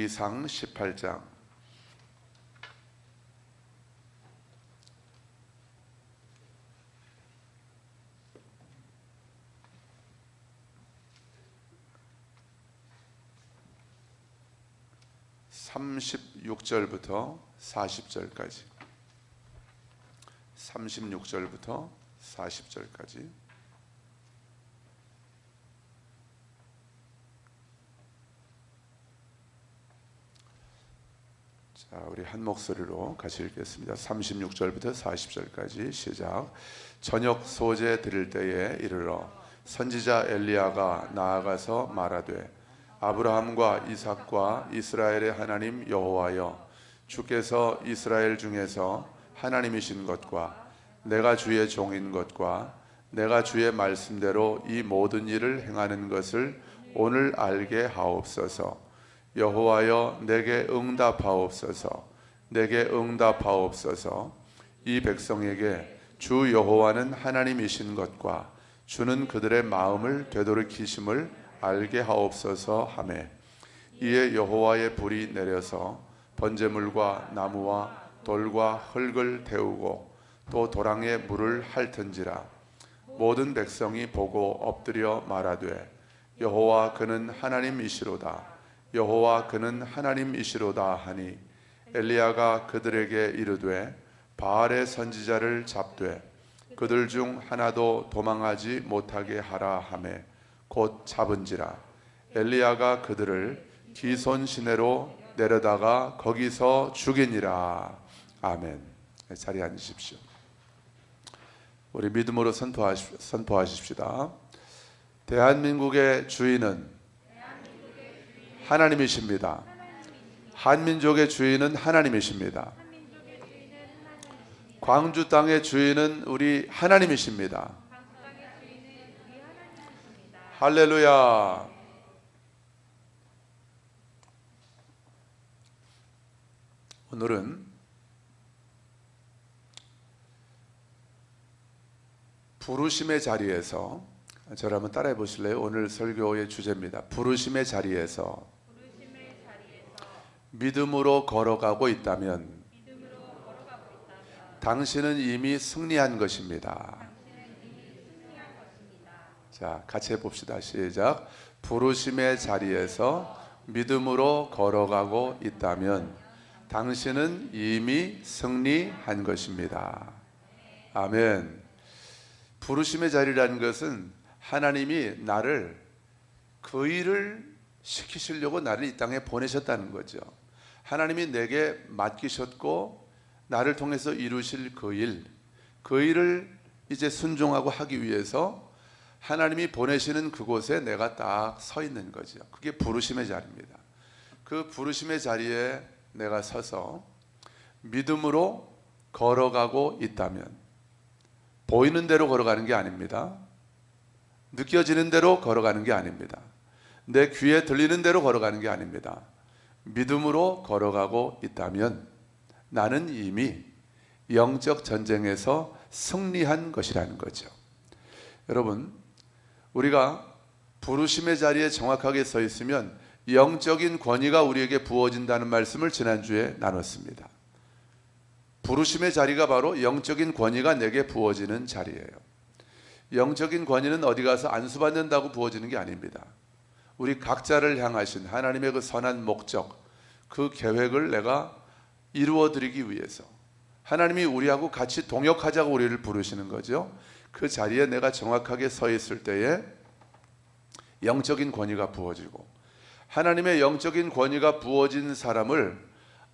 사무엘기상 18장. (36절부터) (40절까지) 36절부터 40절까지. 자, 우리 한 목소리로 같이 읽겠습니다. 36절부터 40절까지 시작. 저녁 소제 드릴 때에 이르러 선지자 엘리야가 나아가서 말하되, 아브라함과 이삭과 이스라엘의 하나님 여호와여, 주께서 이스라엘 중에서 하나님이신 것과 내가 주의 종인 것과 내가 주의 말씀대로 이 모든 일을 행하는 것을 오늘 알게 하옵소서. 여호와여, 내게 응답하옵소서. 내게 응답하옵소서. 이 백성에게 주 여호와는 하나님이신 것과 주는 그들의 마음을 되돌이키심을 알게 하옵소서 하매, 이에 여호와의 불이 내려서 번제물과 나무와 돌과 흙을 태우고 또 도랑에 물을 핥은지라. 모든 백성이 보고 엎드려 말하되, 여호와 그는 하나님이시로다. 여호와 그는 하나님이시로다 하니, 엘리야가 그들에게 이르되, 바알의 선지자를 잡되 그들 중 하나도 도망하지 못하게 하라 하매 곧 잡은지라. 엘리야가 그들을 기손 시내로 내려다가 거기서 죽이니라. 아멘. 자리에 앉으십시오. 우리 믿음으로 선포하십시다. 대한민국의 주인은 하나님이십니다. 한민족의 주인은 하나님이십니다. 광주 땅의 주인은 우리 하나님이십니다. 할렐루야. 오늘은 부르심의 자리에서, 저를 한번 따라해 보실래요? 오늘 설교의 주제입니다. 부르심의 자리에서 믿음으로 걸어가고 있다면 당신은 이미 승리한 것입니다. 자, 같이 해봅시다. 시작. 부르심의 자리에서 믿음으로 걸어가고 있다면 당신은 이미 승리한 것입니다. 아멘. 부르심의 자리라는 것은 하나님이 나를 그 일을 시키시려고 나를 이 땅에 보내셨다는 거죠. 하나님이 내게 맡기셨고 나를 통해서 이루실 그 일을 이제 순종하고 하기 위해서 하나님이 보내시는 그곳에 내가 딱 서 있는 거죠. 그게 부르심의 자리입니다. 그 부르심의 자리에 내가 서서 믿음으로 걸어가고 있다면, 보이는 대로 걸어가는 게 아닙니다. 느껴지는 대로 걸어가는 게 아닙니다. 내 귀에 들리는 대로 걸어가는 게 아닙니다. 믿음으로 걸어가고 있다면 나는 이미 영적 전쟁에서 승리한 것이라는 거죠. 여러분, 우리가 부르심의 자리에 정확하게 서 있으면 영적인 권위가 우리에게 부어진다는 말씀을 지난주에 나눴습니다. 부르심의 자리가 바로 영적인 권위가 내게 부어지는 자리예요. 영적인 권위는 어디 가서 안수받는다고 부어지는 게 아닙니다. 우리 각자를 향하신 하나님의 그 선한 목적, 그 계획을 내가 이루어드리기 위해서 하나님이 우리하고 같이 동역하자고 우리를 부르시는 거죠. 그 자리에 내가 정확하게 서 있을 때에 영적인 권위가 부어지고, 하나님의 영적인 권위가 부어진 사람을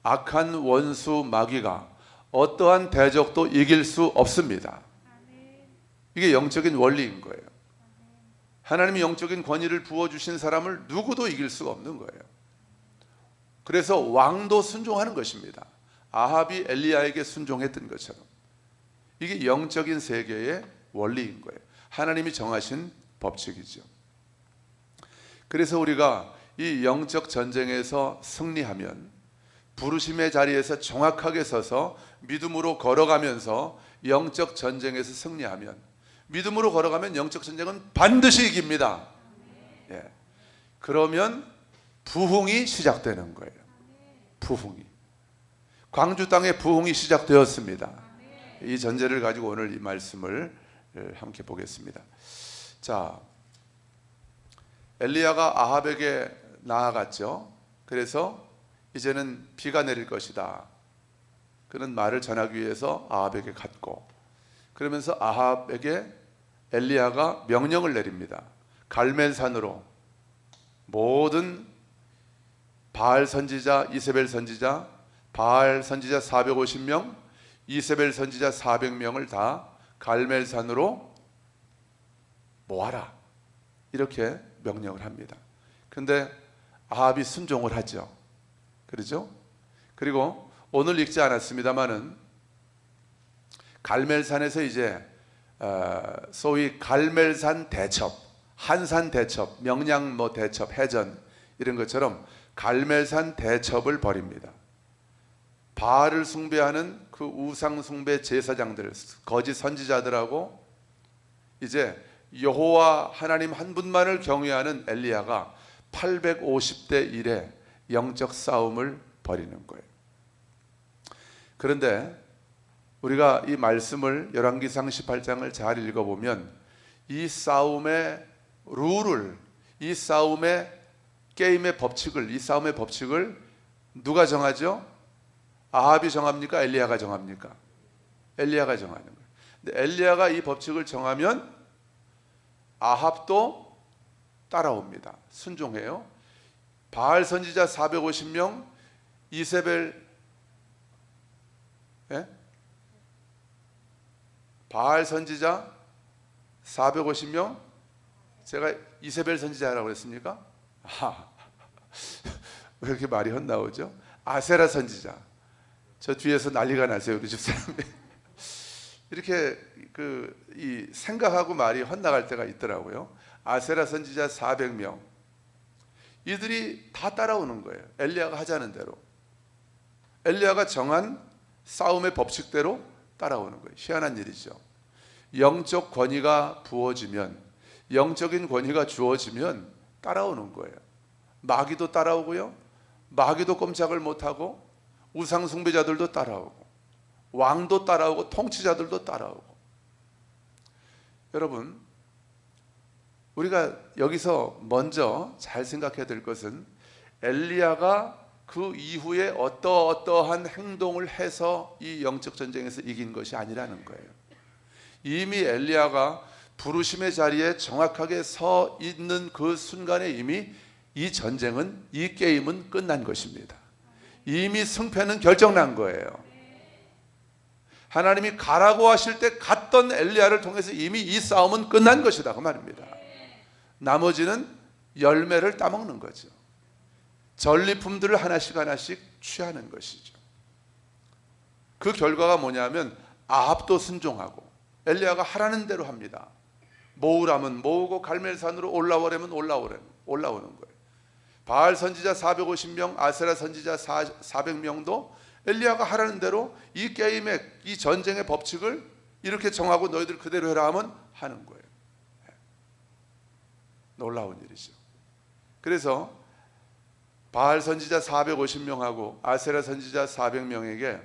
악한 원수 마귀가 어떠한 대적도 이길 수 없습니다. 이게 영적인 원리인 거예요. 하나님이 영적인 권위를 부어주신 사람을 누구도 이길 수가 없는 거예요. 그래서 왕도 순종하는 것입니다. 아합이 엘리야에게 순종했던 것처럼. 이게 영적인 세계의 원리인 거예요. 하나님이 정하신 법칙이죠. 그래서 우리가 이 영적 전쟁에서 승리하면, 부르심의 자리에서 정확하게 서서 믿음으로 걸어가면서 영적 전쟁에서 승리하면, 믿음으로 걸어가면 영적 전쟁은 반드시 이깁니다. 예. 그러면 부흥이 시작되는 거예요. 부흥이. 광주 땅에 부흥이 시작되었습니다. 이 전제를 가지고 오늘 이 말씀을 함께 보겠습니다. 자, 엘리야가 아합에게 나아갔죠. 그래서 이제는 비가 내릴 것이다, 그런 말을 전하기 위해서 아합에게 갔고, 그러면서 아합에게 엘리야가 명령을 내립니다. 갈멜산으로 모든 바알 선지자, 이세벨 선지자, 바알 선지자 450명, 이세벨 선지자 400명을 다 갈멜산으로 모아라, 이렇게 명령을 합니다. 그런데 아합이 순종을 하죠. 그렇죠? 그리고 오늘 읽지 않았습니다마는 갈멜산에서 이제 소위 갈멜산 대첩, 한산 대첩, 명량 대첩, 해전 이런 것처럼 갈멜산 대첩을 벌입니다. 바알을 숭배하는 그 우상 숭배 제사장들, 거짓 선지자들하고 이제 여호와 하나님 한 분만을 경외하는 엘리야가 850대 1의 영적 싸움을 벌이는 거예요. 그런데 우리가 이 말씀을 열왕기상 18장을 잘 읽어보면 이 싸움의 룰을, 이 싸움의 게임의 법칙을, 이 싸움의 법칙을 누가 정하죠? 아합이 정합니까? 엘리야가 정합니까? 엘리야가 정하는 거예요. 근데 엘리야가 이 법칙을 정하면 아합도 따라옵니다. 순종해요. 바알 선지자 450명, 이세벨, 바알 선지자 450명, 제가 이세벨 선지자라고 그랬습니까? 왜 이렇게 말이 헛나오죠? 아세라 선지자, 저 뒤에서 난리가 났어요, 우리 집사람이. 이렇게 이 생각하고 말이 헛나갈 때가 있더라고요. 아세라 선지자 400명, 이들이 다 따라오는 거예요. 엘리야가 하자는 대로, 엘리야가 정한 싸움의 법칙대로 따라오는 거예요. 희한한 일이죠. 영적 권위가 부어지면, 영적인 권위가 주어지면 따라오는 거예요. 마귀도 따라오고요, 마귀도 꼼짝을 못하고, 우상 숭배자들도 따라오고, 왕도 따라오고, 통치자들도 따라오고. 여러분, 우리가 여기서 먼저 잘 생각해야 될 것은 엘리야가 그 이후에 어떠한 행동을 해서 이 영적 전쟁에서 이긴 것이 아니라는 거예요. 이미 엘리야가 부르심의 자리에 정확하게 서 있는 그 순간에 이미 이 전쟁은, 이 게임은 끝난 것입니다. 이미 승패는 결정난 거예요. 하나님이 가라고 하실 때 갔던 엘리야를 통해서 이미 이 싸움은 끝난 것이다, 그 말입니다. 나머지는 열매를 따먹는 거죠. 전리품들을 하나씩 하나씩 취하는 것이죠. 그 결과가 뭐냐면 아합도 순종하고 엘리야가 하라는 대로 합니다. 모으라면 모으고 갈멜산으로 올라오라면 올라오는 거예요. 바알 선지자 450명, 아세라 선지자 400명도 엘리야가 하라는 대로 이 게임의, 이 전쟁의 법칙을 이렇게 정하고 너희들 그대로 해라 하면 하는 거예요. 놀라운 일이죠. 그래서 바알 선지자 450명하고 아세라 선지자 400명에게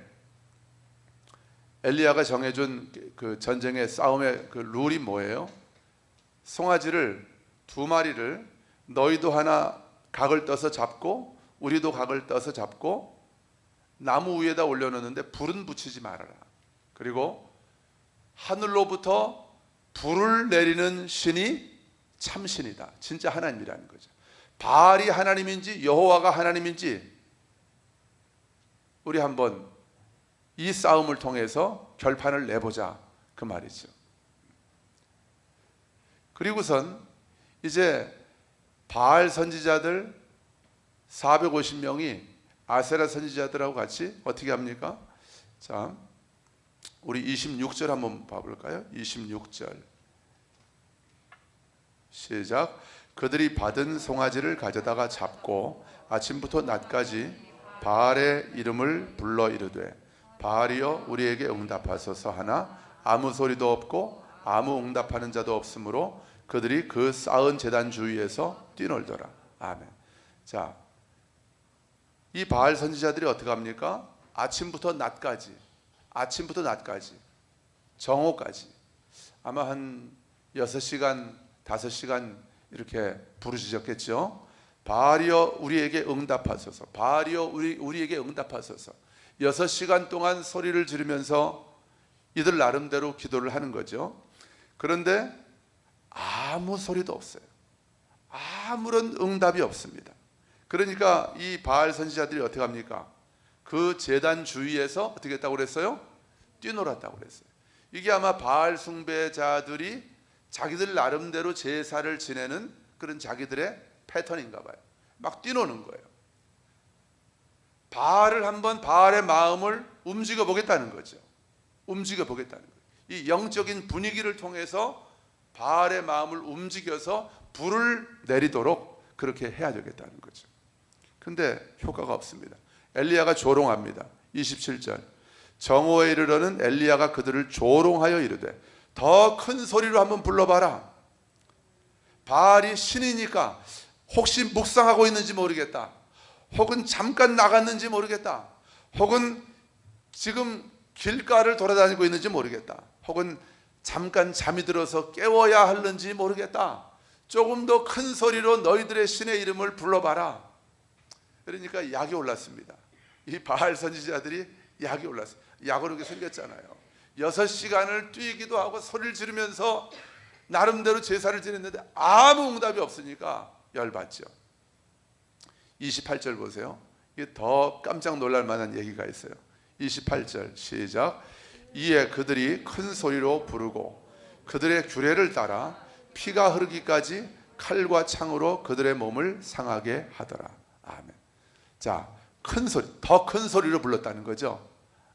엘리야가 정해준 그 전쟁의 싸움의 그 룰이 뭐예요? 송아지를 2마리를 너희도 하나 각을 떠서 잡고 우리도 각을 떠서 잡고 나무 위에다 올려놓는데 불은 붙이지 말아라. 그리고 하늘로부터 불을 내리는 신이 참신이다, 진짜 하나님이라는 거죠. 바알이 하나님인지 여호와가 하나님인지 우리 한번 이 싸움을 통해서 결판을 내보자, 그 말이죠. 그리고선 이제 바알 선지자들 450명이 아세라 선지자들하고 같이 어떻게 합니까? 자, 우리 26절 한번 봐볼까요? 26절 시작. 그들이 받은 송아지를 가져다가 잡고 아침부터 낮까지 바알의 이름을 불러 이르되 바알이여 우리에게 응답하소서 하나 아무 소리도 없고 아무 응답하는 자도 없으므로 그들이 그 쌓은 제단 주위에서 뛰놀더라. 아멘. 자, 이 바알 선지자들이 어떻게 합니까? 아침부터 낮까지 정오까지 아마 한 6시간 5시간 이렇게 부르짖었겠죠. 바알이여 우리에게 응답하소서, 바알이여 우리에게 응답하소서. 6시간 동안 소리를 지르면서 이들 나름대로 기도를 하는 거죠. 그런데 아무 소리도 없어요. 아무런 응답이 없습니다. 그러니까 이 바알 선지자들이 어떻게 합니까? 그 제단 주위에서 어떻게 했다고 그랬어요? 뛰놀았다고 그랬어요. 이게 아마 바알 숭배자들이 자기들 나름대로 제사를 지내는 그런 자기들의 패턴인가 봐요. 막 뛰노는 거예요. 바알의 마음을 움직여 보겠다는 거죠. 이 영적인 분위기를 통해서 바알의 마음을 움직여서 불을 내리도록 그렇게 해야 되겠다는 거죠. 근데 효과가 없습니다. 엘리야가 조롱합니다. 27절. 정오에 이르러는 엘리야가 그들을 조롱하여 이르되 더 큰 소리로 한번 불러봐라. 바알이 신이니까 혹시 묵상하고 있는지 모르겠다, 혹은 잠깐 나갔는지 모르겠다, 혹은 지금 길가를 돌아다니고 있는지 모르겠다, 혹은 잠깐 잠이 들어서 깨워야 하는지 모르겠다. 조금 더 큰 소리로 너희들의 신의 이름을 불러봐라. 그러니까 약이 올랐습니다. 이 바알 선지자들이 약이 올랐어요. 약으로 생겼잖아요. 6시간을 뛰기도 하고 소리를 지르면서 나름대로 제사를 지냈는데 아무 응답이 없으니까 열받죠. 28절 보세요. 이게 더 깜짝 놀랄 만한 얘기가 있어요. 28절 시작. 이에 그들이 큰 소리로 부르고 그들의 규례를 따라 피가 흐르기까지 칼과 창으로 그들의 몸을 상하게 하더라. 아멘. 자, 더 큰 소리로 불렀다는 거죠.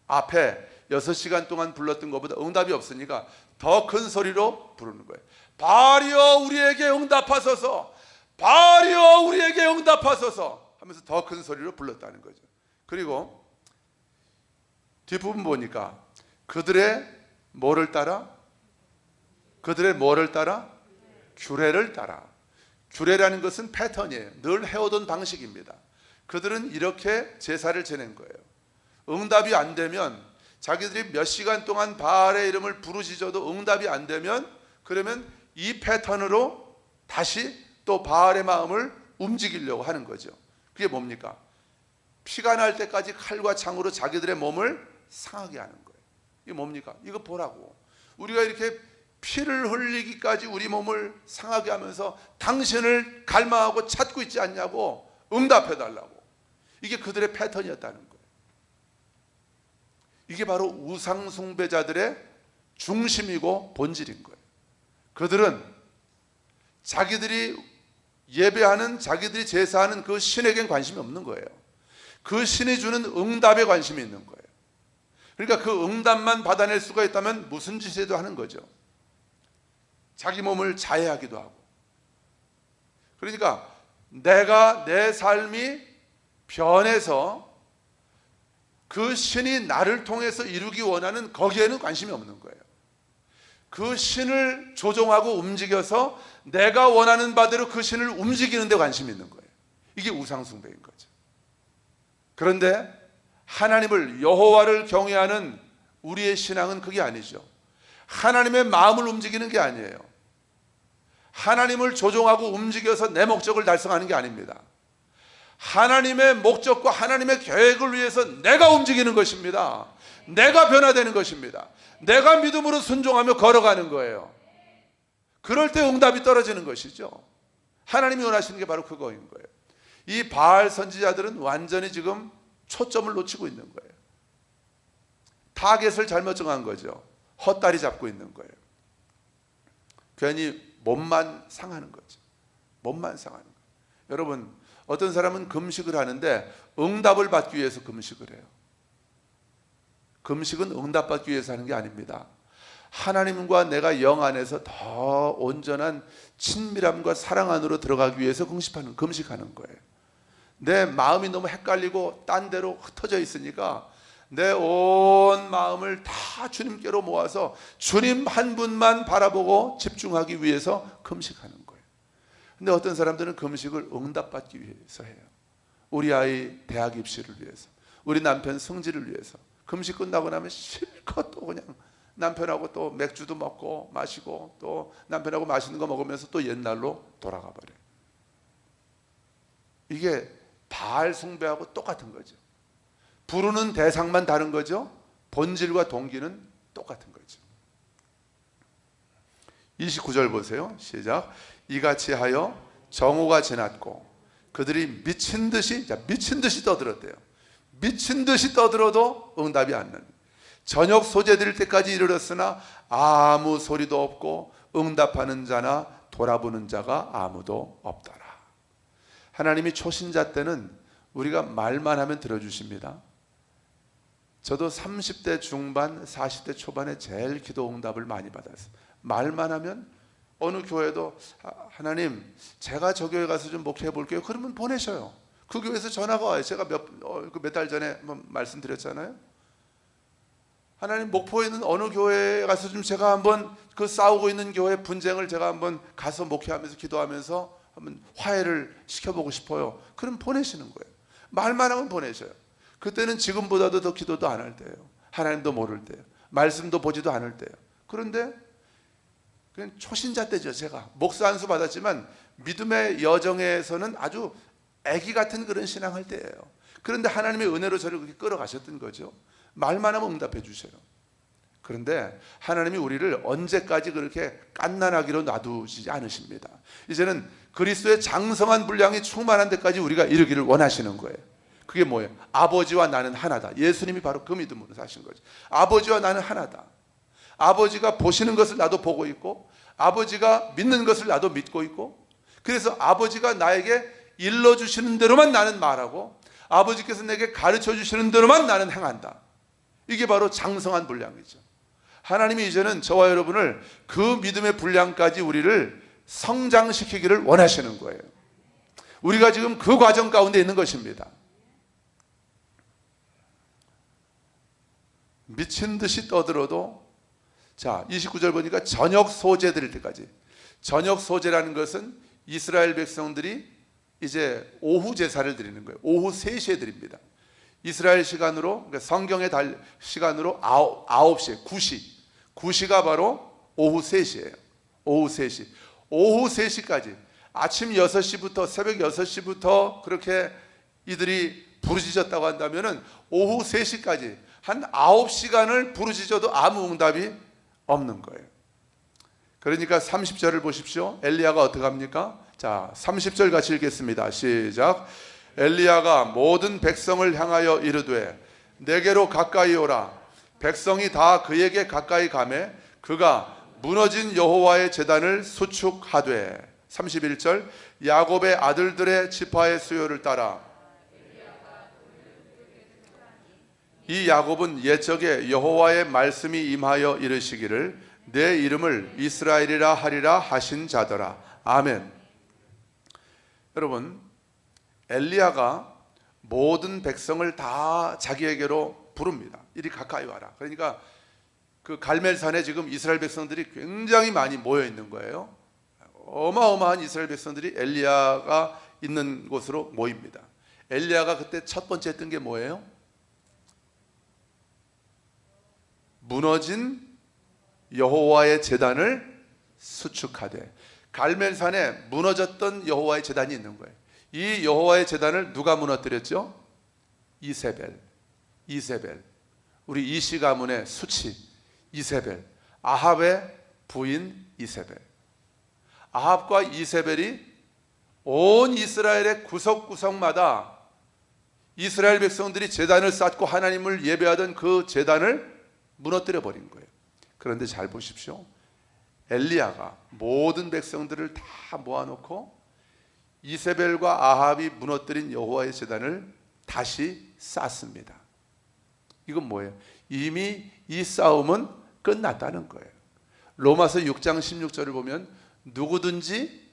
앞에 6시간 동안 불렀던 것보다 응답이 없으니까 더 큰 소리로 부르는 거예요. 바알이여 우리에게 응답하소서, 바알이여 우리에게 응답하소서 하면서 더 큰 소리로 불렀다는 거죠. 그리고 뒷부분 보니까 그들의 뭐를 따라? 규례를 따라. 규례라는 것은 패턴이에요. 늘 해오던 방식입니다. 그들은 이렇게 제사를 지낸 거예요. 응답이 안 되면, 자기들이 몇 시간 동안 바알의 이름을 부르짖어도 응답이 안 되면, 그러면 이 패턴으로 다시 또 바알의 마음을 움직이려고 하는 거죠. 그게 뭡니까? 피가 날 때까지 칼과 창으로 자기들의 몸을 상하게 하는 거예요. 이게 뭡니까? 이거 보라고. 우리가 이렇게 피를 흘리기까지 우리 몸을 상하게 하면서 당신을 갈망하고 찾고 있지 않냐고 응답해 달라고. 이게 그들의 패턴이었다는 거예요. 이게 바로 우상 숭배자들의 중심이고 본질인 거예요. 그들은 자기들이 예배하는, 자기들이 제사하는 그 신에겐 관심이 없는 거예요. 그 신이 주는 응답에 관심이 있는 거예요. 그러니까 그 응답만 받아낼 수가 있다면 무슨 짓이라도 하는 거죠. 자기 몸을 자해하기도 하고. 그러니까 내 삶이 변해서 그 신이 나를 통해서 이루기 원하는 거기에는 관심이 없는 거예요. 그 신을 조종하고 움직여서 내가 원하는 바대로 그 신을 움직이는 데 관심이 있는 거예요. 이게 우상숭배인 거죠. 그런데 하나님을, 여호와를 경외하는 우리의 신앙은 그게 아니죠. 하나님의 마음을 움직이는 게 아니에요. 하나님을 조종하고 움직여서 내 목적을 달성하는 게 아닙니다. 하나님의 목적과 하나님의 계획을 위해서 내가 움직이는 것입니다. 내가 변화되는 것입니다. 내가 믿음으로 순종하며 걸어가는 거예요. 그럴 때 응답이 떨어지는 것이죠. 하나님이 원하시는 게 바로 그거인 거예요. 이 바알 선지자들은 완전히 지금 초점을 놓치고 있는 거예요. 타겟을 잘못 정한 거죠. 헛다리 잡고 있는 거예요. 괜히 몸만 상하는 거죠. 몸만 상하는 거예요. 여러분, 어떤 사람은 금식을 하는데 응답을 받기 위해서 금식을 해요. 금식은 응답받기 위해서 하는 게 아닙니다. 하나님과 내가 영 안에서 더 온전한 친밀함과 사랑 안으로 들어가기 위해서 금식하는 거예요. 내 마음이 너무 헷갈리고 딴 데로 흩어져 있으니까 내 온 마음을 다 주님께로 모아서 주님 한 분만 바라보고 집중하기 위해서 금식하는 거예요. 근데 어떤 사람들은 금식을 응답받기 위해서 해요. 우리 아이 대학 입시를 위해서, 우리 남편 승진을 위해서 금식 끝나고 나면 실컷 또 그냥 남편하고 또 맥주도 먹고 마시고 또 남편하고 맛있는 거 먹으면서 또 옛날로 돌아가 버려요. 이게 바알 숭배하고 똑같은 거죠. 부르는 대상만 다른 거죠. 본질과 동기는 똑같은 거죠. 29절 보세요. 시작. 이같이 하여 정오가 지났고 그들이 미친 듯이 떠들었대요. 미친 듯이 떠들어도 응답이 안 나는, 저녁 소재될 때까지 이르렀으나 아무 소리도 없고 응답하는 자나 돌아보는 자가 아무도 없더라. 하나님이 초신자 때는 우리가 말만 하면 들어주십니다. 저도 30대 중반 40대 초반에 제일 기도 응답을 많이 받았어요. 말만 하면 어느 교회도 하나님 제가 저 교회 가서 좀 목회해 볼게요. 그러면 보내셔요. 그 교회에서 전화가 와요. 제가 몇 달 전에 한번 말씀드렸잖아요. 하나님 목포에 있는 어느 교회에 가서 좀 제가 한번 그 싸우고 있는 교회 분쟁을 제가 한번 가서 목회하면서 기도하면서 한번 화해를 시켜보고 싶어요. 그럼 보내시는 거예요. 말만 하면 보내셔요. 그때는 지금보다도 더 기도도 안 할 때예요. 하나님도 모를 때예요. 말씀도 보지도 않을 때예요. 그런데 그냥 초신자 때죠. 제가 목사 안수 받았지만 믿음의 여정에서는 아주 아기 같은 그런 신앙할 때예요. 그런데 하나님의 은혜로 저를 그렇게 끌어가셨던 거죠. 말만 하면 응답해 주셔요. 그런데 하나님이 우리를 언제까지 그렇게 깐난하기로 놔두지 않으십니다. 이제는 그리스도의 장성한 분량이 충만한 데까지 우리가 이르기를 원하시는 거예요. 그게 뭐예요? 아버지와 나는 하나다. 예수님이 바로 그 믿음으로 사신 거죠. 아버지와 나는 하나다. 아버지가 보시는 것을 나도 보고 있고 아버지가 믿는 것을 나도 믿고 있고, 그래서 아버지가 나에게 일러주시는 대로만 나는 말하고 아버지께서 내게 가르쳐 주시는 대로만 나는 행한다. 이게 바로 장성한 분량이죠. 하나님이 이제는 저와 여러분을 그 믿음의 분량까지 우리를 성장시키기를 원하시는 거예요. 우리가 지금 그 과정 가운데 있는 것입니다. 미친 듯이 떠들어도, 자 29절 보니까 저녁 소재 드릴 때까지. 저녁 소재라는 것은 이스라엘 백성들이 이제 오후 제사를 드리는 거예요. 오후 3시에 드립니다. 이스라엘 시간으로, 그러니까 성경의 시간으로 9시, 9시가 바로 오후 3시예요. 오후 3시. 오후 3시까지, 아침 6시부터 새벽 6시부터 그렇게 이들이 부르짖었다고 한다면은 오후 3시까지 한 9시간을 부르짖어도 아무 응답이 없는 거예요. 그러니까 30절을 보십시오. 엘리야가 어떻게 합니까? 자, 30절 같이 읽겠습니다. 시작. 엘리야가 모든 백성을 향하여 이르되 내게로 가까이 오라. 백성이 다 그에게 가까이 가매 그가 무너진 여호와의 제단을 수축하되. 31절. 야곱의 아들들의 지파의 수요를 따라. 이 야곱은 옛적에 여호와의 말씀이 임하여 이르시기를 내 이름을 이스라엘이라 하리라 하신 자더라. 아멘. 여러분, 엘리야가 모든 백성을 다 자기에게로 부릅니다. 이리 가까이 와라. 그러니까 그 갈멜산에 지금 이스라엘 백성들이 굉장히 많이 모여 있는 거예요. 어마어마한 이스라엘 백성들이 엘리야가 있는 곳으로 모입니다. 엘리야가 그때 첫 번째 했던 게 뭐예요? 무너진 여호와의 제단을 수축하되. 갈멜산에 무너졌던 여호와의 제단이 있는 거예요. 이 여호와의 제단을 누가 무너뜨렸죠? 이세벨. 우리 이시 가문의 수치 이세벨. 아합의 부인 이세벨. 아합과 이세벨이 온 이스라엘의 구석구석마다 이스라엘 백성들이 제단을 쌓고 하나님을 예배하던 그 제단을 무너뜨려 버린 거예요. 그런데 잘 보십시오. 엘리야가 모든 백성들을 다 모아놓고 이세벨과 아합이 무너뜨린 여호와의 제단을 다시 쌓습니다. 이건 뭐예요? 이미 이 싸움은 끝났다는 거예요. 로마서 6장 16절을 보면 누구든지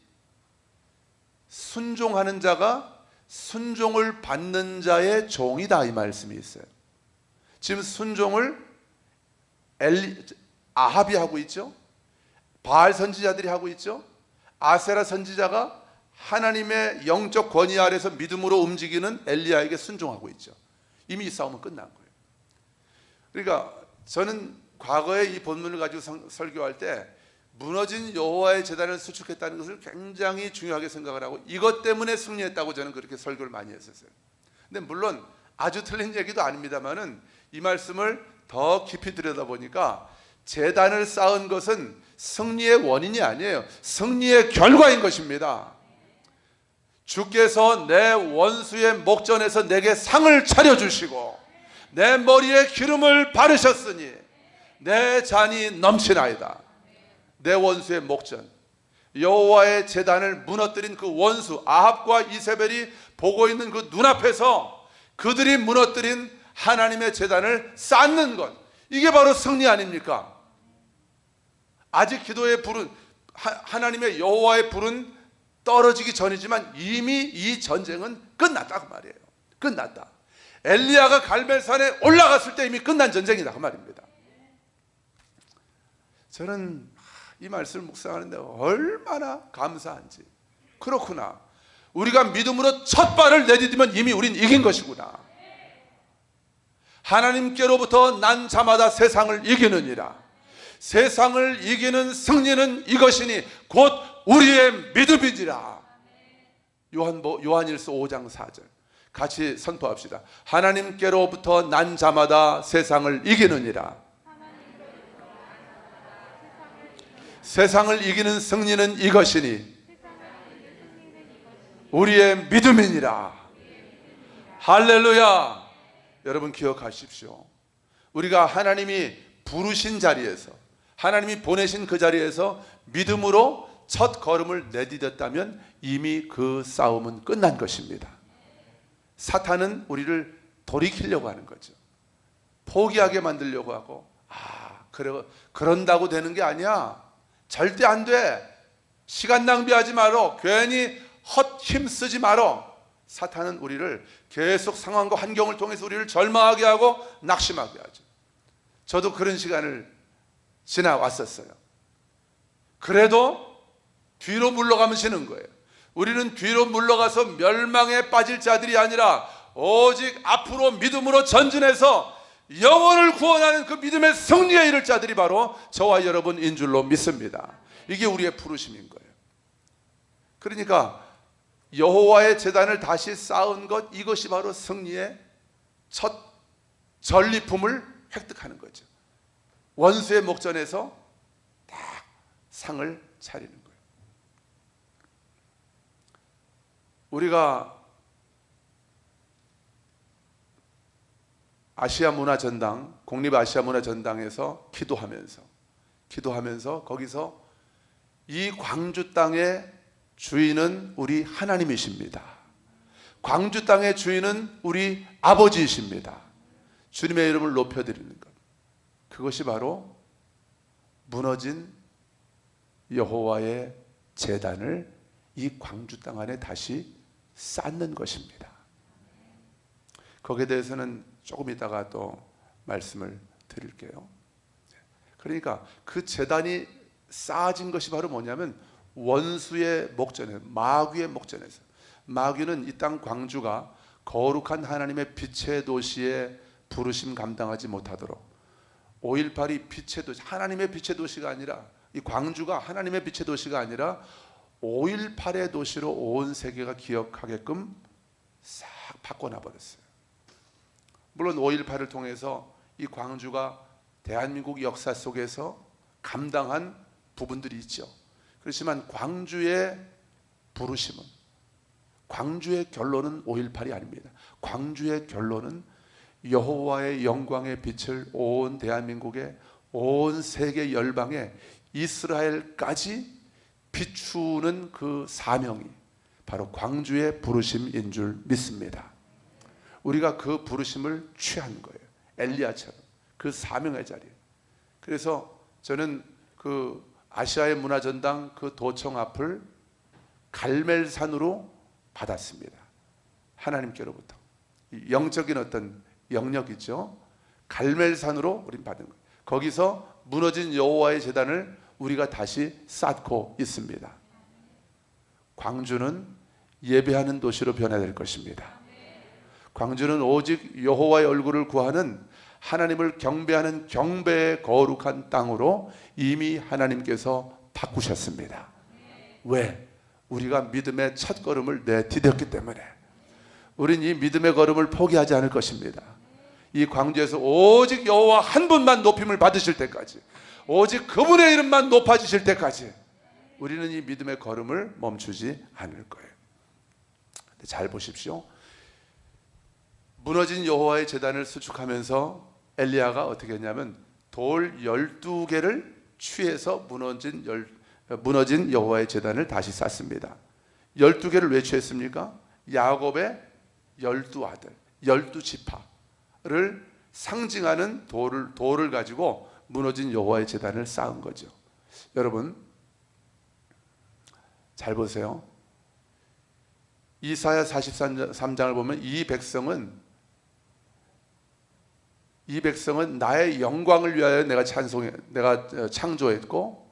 순종하는 자가 순종을 받는 자의 종이다, 이 말씀이 있어요. 지금 순종을 아합이 하고 있죠. 바알 선지자들이 하고 있죠. 아세라 선지자가 하나님의 영적 권위 아래서 믿음으로 움직이는 엘리야에게 순종하고 있죠. 이미 이 싸움은 끝난 거예요. 그러니까 저는 과거에 이 본문을 가지고 설교할 때 무너진 여호와의 제단을 수축했다는 것을 굉장히 중요하게 생각을 하고 이것 때문에 승리했다고 저는 그렇게 설교를 많이 했었어요. 근데 물론 아주 틀린 얘기도 아닙니다만은 이 말씀을 더 깊이 들여다보니까 제단을 쌓은 것은 승리의 원인이 아니에요. 승리의 결과인 것입니다. 주께서 내 원수의 목전에서 내게 상을 차려주시고 내 머리에 기름을 바르셨으니 내 잔이 넘치나이다. 내 원수의 목전, 여호와의 제단을 무너뜨린 그 원수 아합과 이세벨이 보고 있는 그 눈앞에서 그들이 무너뜨린 하나님의 제단을 쌓는 것, 이게 바로 승리 아닙니까? 아직 기도의 불은, 하나님의 여호와의 불은 떨어지기 전이지만 이미 이 전쟁은 끝났다고 말이에요. 끝났다. 엘리야가 갈멜산에 올라갔을 때 이미 끝난 전쟁이다 그 말입니다. 저는 이 말씀을 묵상하는데 얼마나 감사한지. 그렇구나, 우리가 믿음으로 첫 발을 내디디면 이미 우린 이긴 것이구나. 하나님께로부터 난 자마다 세상을 이기느니라. 세상을 이기는 승리는 이것이니 곧 우리의 믿음이니라. 요한일서 5장 4절 같이 선포합시다. 하나님께로부터 난 자마다 세상을 이기느니라. 세상을 이기는 승리는 이것이니 우리의 믿음이니라. 할렐루야. 여러분 기억하십시오. 우리가 하나님이 부르신 자리에서, 하나님이 보내신 그 자리에서 믿음으로 첫 걸음을 내디뎠다면 이미 그 싸움은 끝난 것입니다. 사탄은 우리를 돌이키려고 하는 거죠. 포기하게 만들려고 하고, 그런다고 되는 게 아니야. 절대 안 돼. 시간 낭비하지 마라. 괜히 헛 힘 쓰지 마라. 사탄은 우리를 계속 상황과 환경을 통해서 우리를 절망하게 하고 낙심하게 하죠. 저도 그런 시간을 지나왔었어요. 그래도 뒤로 물러가면 지는 거예요. 우리는 뒤로 물러가서 멸망에 빠질 자들이 아니라 오직 앞으로 믿음으로 전진해서 영혼을 구원하는 그 믿음의 승리에 이를 자들이 바로 저와 여러분인 줄로 믿습니다. 이게 우리의 부르심인 거예요. 그러니까 여호와의 제단을 다시 쌓은 것, 이것이 바로 승리의 첫 전리품을 획득하는 거죠. 원수의 목전에서 딱 상을 차리는 거예요. 우리가 아시아 문화전당, 국립아시아 문화전당에서 기도하면서 거기서 이 광주 땅의 주인은 우리 하나님이십니다. 광주 땅의 주인은 우리 아버지이십니다. 주님의 이름을 높여드리는 것, 그것이 바로 무너진 여호와의 제단을 이 광주 땅 안에 다시 쌓는 것입니다. 거기에 대해서는 조금 이따가 또 말씀을 드릴게요. 그러니까 그 제단이 쌓아진 것이 바로 뭐냐면 원수의 목전에, 마귀의 목전에서. 마귀는 이 땅 광주가 거룩한 하나님의 빛의 도시에 부르심 감당하지 못하도록 5.18이 빛의 도시, 하나님의 빛의 도시가 아니라, 이 광주가 하나님의 빛의 도시가 아니라 5.18의 도시로 온 세계가 기억하게끔 싹 바꿔놔 버렸어요. 물론 5.18을 통해서 이 광주가 대한민국 역사 속에서 감당한 부분들이 있죠. 그렇지만 광주의 부르심은, 광주의 결론은 5.18이 아닙니다. 광주의 결론은 여호와의 영광의 빛을 온 대한민국에, 온 세계 열방에, 이스라엘까지 비추는 그 사명이 바로 광주의 부르심인 줄 믿습니다. 우리가 그 부르심을 취한 거예요. 엘리야처럼 그 사명의 자리에. 그래서 저는 그 아시아의 문화전당 그 도청 앞을 갈멜산으로 받았습니다. 하나님께로부터 영적인 어떤 영역이죠. 갈멜산으로 우린 받은 거예요. 거기서 무너진 여호와의 제단을 우리가 다시 쌓고 있습니다. 광주는 예배하는 도시로 변화될 것입니다. 광주는 오직 여호와의 얼굴을 구하는, 하나님을 경배하는 경배의 거룩한 땅으로 이미 하나님께서 바꾸셨습니다. 왜? 우리가 믿음의 첫 걸음을 내디뎠기 때문에. 우린 이 믿음의 걸음을 포기하지 않을 것입니다. 이 광주에서 오직 여호와 한 분만 높임을 받으실 때까지, 오직 그분의 이름만 높아지실 때까지 우리는 이 믿음의 걸음을 멈추지 않을 거예요. 잘 보십시오. 무너진 여호와의 제단을 수축하면서 엘리야가 어떻게 했냐면 돌 12개를 취해서 무너진 여호와의 제단을 다시 쌓습니다. 12개를 왜 취했습니까? 야곱의 12아들, 12지파를 상징하는 돌을 가지고 무너진 여호와의 제단을 쌓은 거죠. 여러분 잘 보세요. 이사야 43장을 보면 이 백성은 나의 영광을 위하여 내가 창조했고,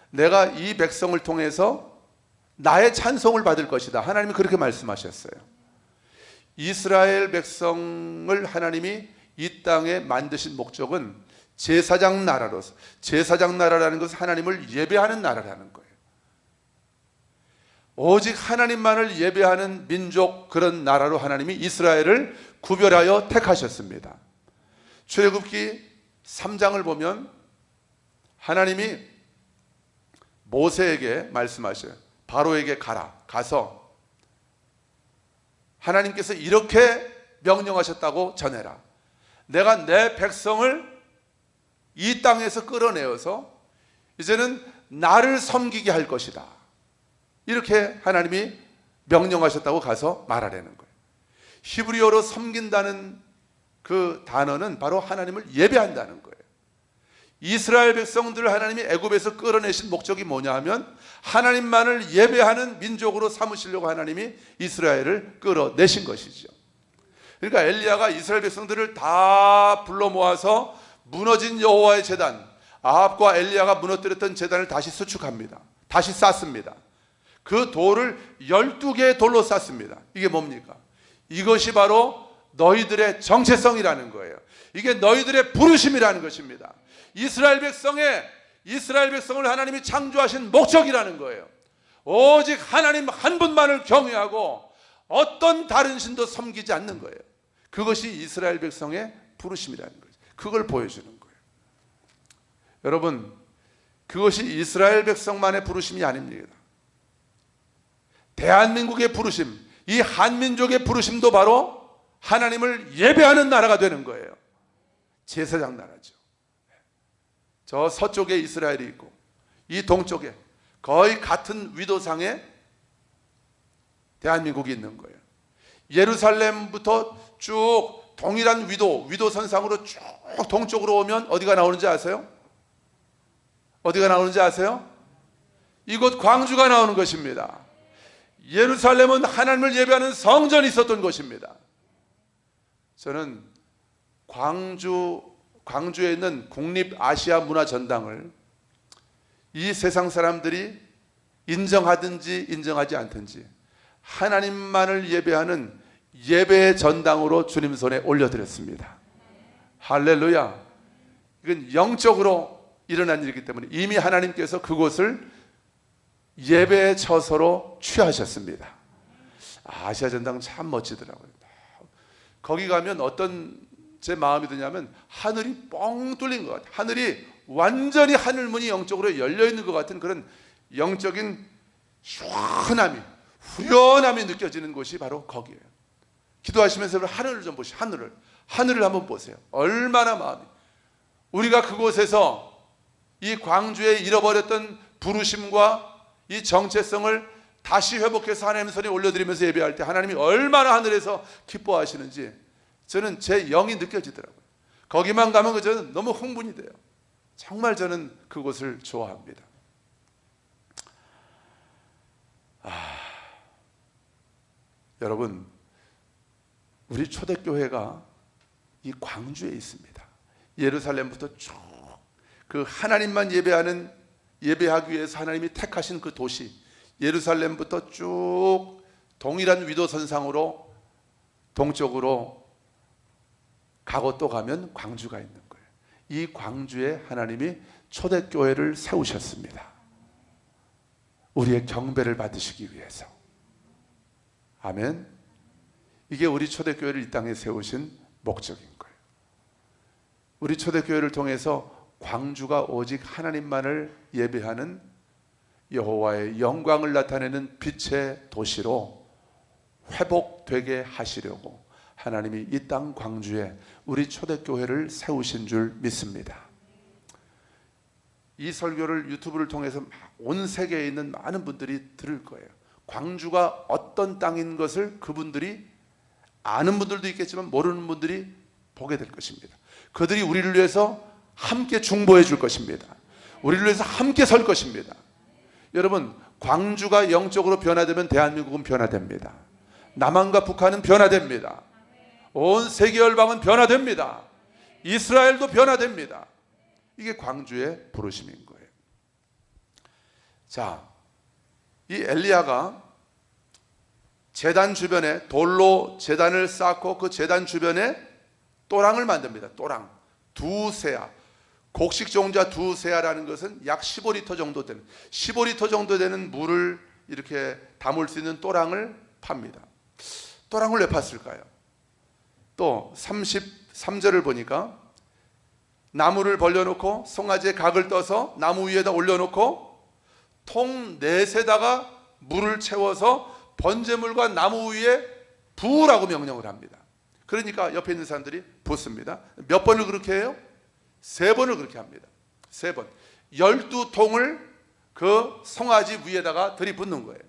내가 이 백성을 통해서 나의 찬송을 받을 것이다. 하나님이 그렇게 말씀하셨어요. 이스라엘 백성을 하나님이 이 땅에 만드신 목적은 제사장 나라로서, 제사장 나라라는 것은 하나님을 예배하는 나라라는 거예요. 오직 하나님만을 예배하는 민족, 그런 나라로 하나님이 이스라엘을 구별하여 택하셨습니다. 출애굽기 3장을 보면 하나님이 모세에게 말씀하셔요. 바로에게 가서 하나님께서 이렇게 명령하셨다고 전해라. 내가 내 백성을 이 땅에서 끌어내어서 이제는 나를 섬기게 할 것이다. 이렇게 하나님이 명령하셨다고 가서 말하라는 거예요. 히브리어로 섬긴다는 그 단어는 바로 하나님을 예배한다는 거예요. 이스라엘 백성들을 하나님이 애굽에서 끌어내신 목적이 뭐냐 하면 하나님만을 예배하는 민족으로 삼으시려고 하나님이 이스라엘을 끌어내신 것이죠. 그러니까 엘리야가 이스라엘 백성들을 다 불러 모아서 무너진 여호와의 제단, 아합과 엘리야가 무너뜨렸던 제단을 다시 수축합니다. 다시 쌓습니다. 그 돌을 12개의 돌로 쌓습니다. 이게 뭡니까? 이것이 바로 너희들의 정체성이라는 거예요. 이게 너희들의 부르심이라는 것입니다. 이스라엘 백성을 하나님이 창조하신 목적이라는 거예요. 오직 하나님 한 분만을 경외하고 어떤 다른 신도 섬기지 않는 거예요. 그것이 이스라엘 백성의 부르심이라는 거죠. 그걸 보여주는 거예요. 여러분, 그것이 이스라엘 백성만의 부르심이 아닙니다. 대한민국의 부르심, 이 한민족의 부르심도 바로 하나님을 예배하는 나라가 되는 거예요. 제사장 나라죠. 저 서쪽에 이스라엘이 있고 이 동쪽에 거의 같은 위도상에 대한민국이 있는 거예요. 예루살렘부터 쭉 동일한 위도선상으로 쭉 동쪽으로 오면 어디가 나오는지 아세요? 어디가 나오는지 아세요? 이곳 광주가 나오는 것입니다. 예루살렘은 하나님을 예배하는 성전이 있었던 곳입니다. 저는 광주에 있는 국립아시아문화전당을 이 세상 사람들이 인정하든지 인정하지 않든지 하나님만을 예배하는 예배의 전당으로 주님 손에 올려드렸습니다. 할렐루야. 이건 영적으로 일어난 일이기 때문에 이미 하나님께서 그곳을 예배의 처소로 취하셨습니다. 아시아 전당 참 멋지더라고요. 거기 가면 어떤 제 마음이 드냐면 하늘이 뻥 뚫린 것 같아요. 하늘이 완전히 하늘문이 영적으로 열려있는 것 같은 그런 영적인 시원함이, 후련함이 느껴지는 곳이 바로 거기에요. 기도하시면서 하늘을 좀 보시죠. 하늘을 한번 보세요. 얼마나 마음이, 우리가 그곳에서 이 광주에 잃어버렸던 부르심과 이 정체성을 다시 회복해서 하나님 손에 올려드리면서 예배할 때 하나님이 얼마나 하늘에서 기뻐하시는지 저는 제 영이 느껴지더라고요. 거기만 가면 저는 너무 흥분이 돼요. 정말 저는 그곳을 좋아합니다. 여러분, 우리 초대교회가 이 광주에 있습니다. 예루살렘부터 쭉 그 하나님만 예배하기 위해서 하나님이 택하신 그 도시, 예루살렘부터 쭉 동일한 위도선상으로 동쪽으로 가고 또 가면 광주가 있는 거예요. 이 광주에 하나님이 초대교회를 세우셨습니다. 우리의 경배를 받으시기 위해서. 아멘. 이게 우리 초대교회를 이 땅에 세우신 목적인 거예요. 우리 초대교회를 통해서 광주가 오직 하나님만을 예배하는 여호와의 영광을 나타내는 빛의 도시로 회복되게 하시려고 하나님이 이 땅 광주에 우리 초대교회를 세우신 줄 믿습니다. 이 설교를 유튜브를 통해서 온 세계에 있는 많은 분들이 들을 거예요. 광주가 어떤 땅인 것을 그분들이 아는 분들도 있겠지만 모르는 분들이 보게 될 것입니다. 그들이 우리를 위해서 함께 중보해 줄 것입니다. 우리를 위해서 함께 설 것입니다. 여러분, 광주가 영적으로 변화되면 대한민국은 변화됩니다. 남한과 북한은 변화됩니다. 온 세계 열방은 변화됩니다. 이스라엘도 변화됩니다. 이게 광주의 부르심인 거예요. 자, 이 엘리야가 제단 주변에 돌로 제단을 쌓고 그 제단 주변에 또랑을 만듭니다. 또랑 두 세아, 곡식 종자 두 세아라는 것은 약 15리터 정도 되는 15리터 정도 되는 물을 이렇게 담을 수 있는 또랑을 팝니다. 또랑을 왜 팠을까요? 또 33절을 보니까 나무를 벌려놓고 송아지에 각을 떠서 나무 위에다 올려놓고 통 넷에다가 물을 채워서 번제물과 나무 위에 부으라고 명령을 합니다. 그러니까 옆에 있는 사람들이 붓습니다. 몇 번을 그렇게 해요? 3번을 그렇게 합니다. 3번. 12통을 그 송아지 위에다가 들이붓는 거예요.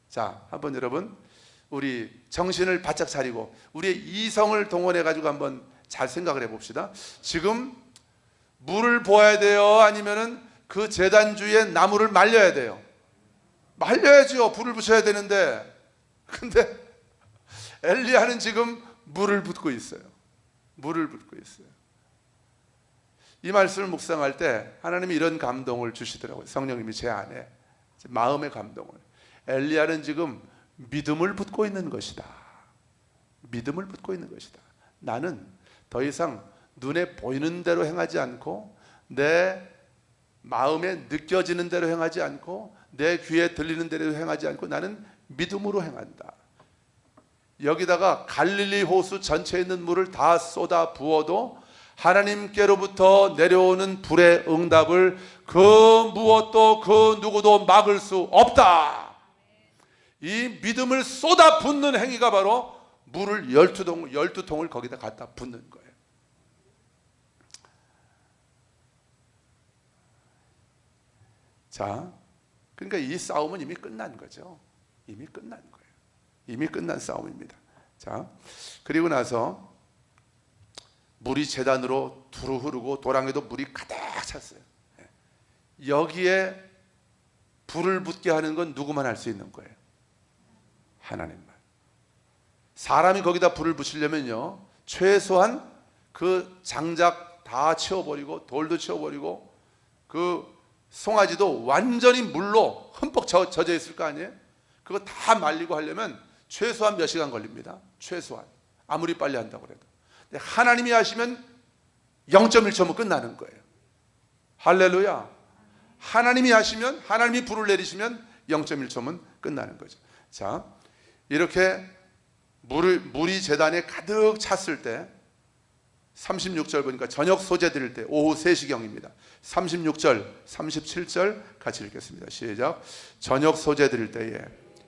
자, 한번 여러분 우리 정신을 바짝 차리고 우리의 이성을 동원해 가지고 한번 잘 생각을 해봅시다. 지금 물을 부어야 돼요? 아니면은 그 제단주에 나무를 말려야 돼요? 말려야죠. 불을 붙여야 되는데. 근데 엘리야는 지금 물을 붓고 있어요. 물을 붓고 있어요. 이 말씀을 묵상할 때 하나님이 이런 감동을 주시더라고요. 성령님이 제 안에 마음의 감동을. 엘리야는 지금 믿음을 붓고 있는 것이다. 믿음을 붓고 있는 것이다. 나는 더 이상 눈에 보이는 대로 행하지 않고 내 마음에 느껴지는 대로 행하지 않고 내 귀에 들리는 대로 행하지 않고 나는 믿음으로 행한다. 여기다가 갈릴리 호수 전체에 있는 물을 다 쏟아 부어도 하나님께로부터 내려오는 불의 응답을 그 무엇도 그 누구도 막을 수 없다. 이 믿음을 쏟아 붓는 행위가 바로 물을 12통을 거기다 갖다 붓는 거예요. 자, 그러니까 이 싸움은 이미 끝난 거죠. 이미 끝난 거예요. 이미 끝난 싸움입니다. 자, 그리고 나서 물이 제단으로 두루 흐르고 도랑에도 물이 가득 찼어요. 여기에 불을 붙게 하는 건 누구만 할 수 있는 거예요? 하나님만. 사람이 거기다 불을 붙이려면요, 최소한 그 장작 다 치워버리고 돌도 치워버리고 그 송아지도 완전히 물로 흠뻑 젖어 있을 거 아니에요? 그거 다 말리고 하려면 최소한 몇 시간 걸립니다. 최소한. 아무리 빨리 한다고 해도. 근데 하나님이 하시면 0.1초면 끝나는 거예요. 할렐루야. 하나님이 하시면, 하나님이 불을 내리시면 0.1초면 끝나는 거죠. 자, 이렇게 물이 제단에 가득 찼을 때 36절 보니까 저녁 소재 드릴 때 오후 3시경입니다. 36절, 37절 같이 읽겠습니다. 시작. 저녁 소재 드릴 때에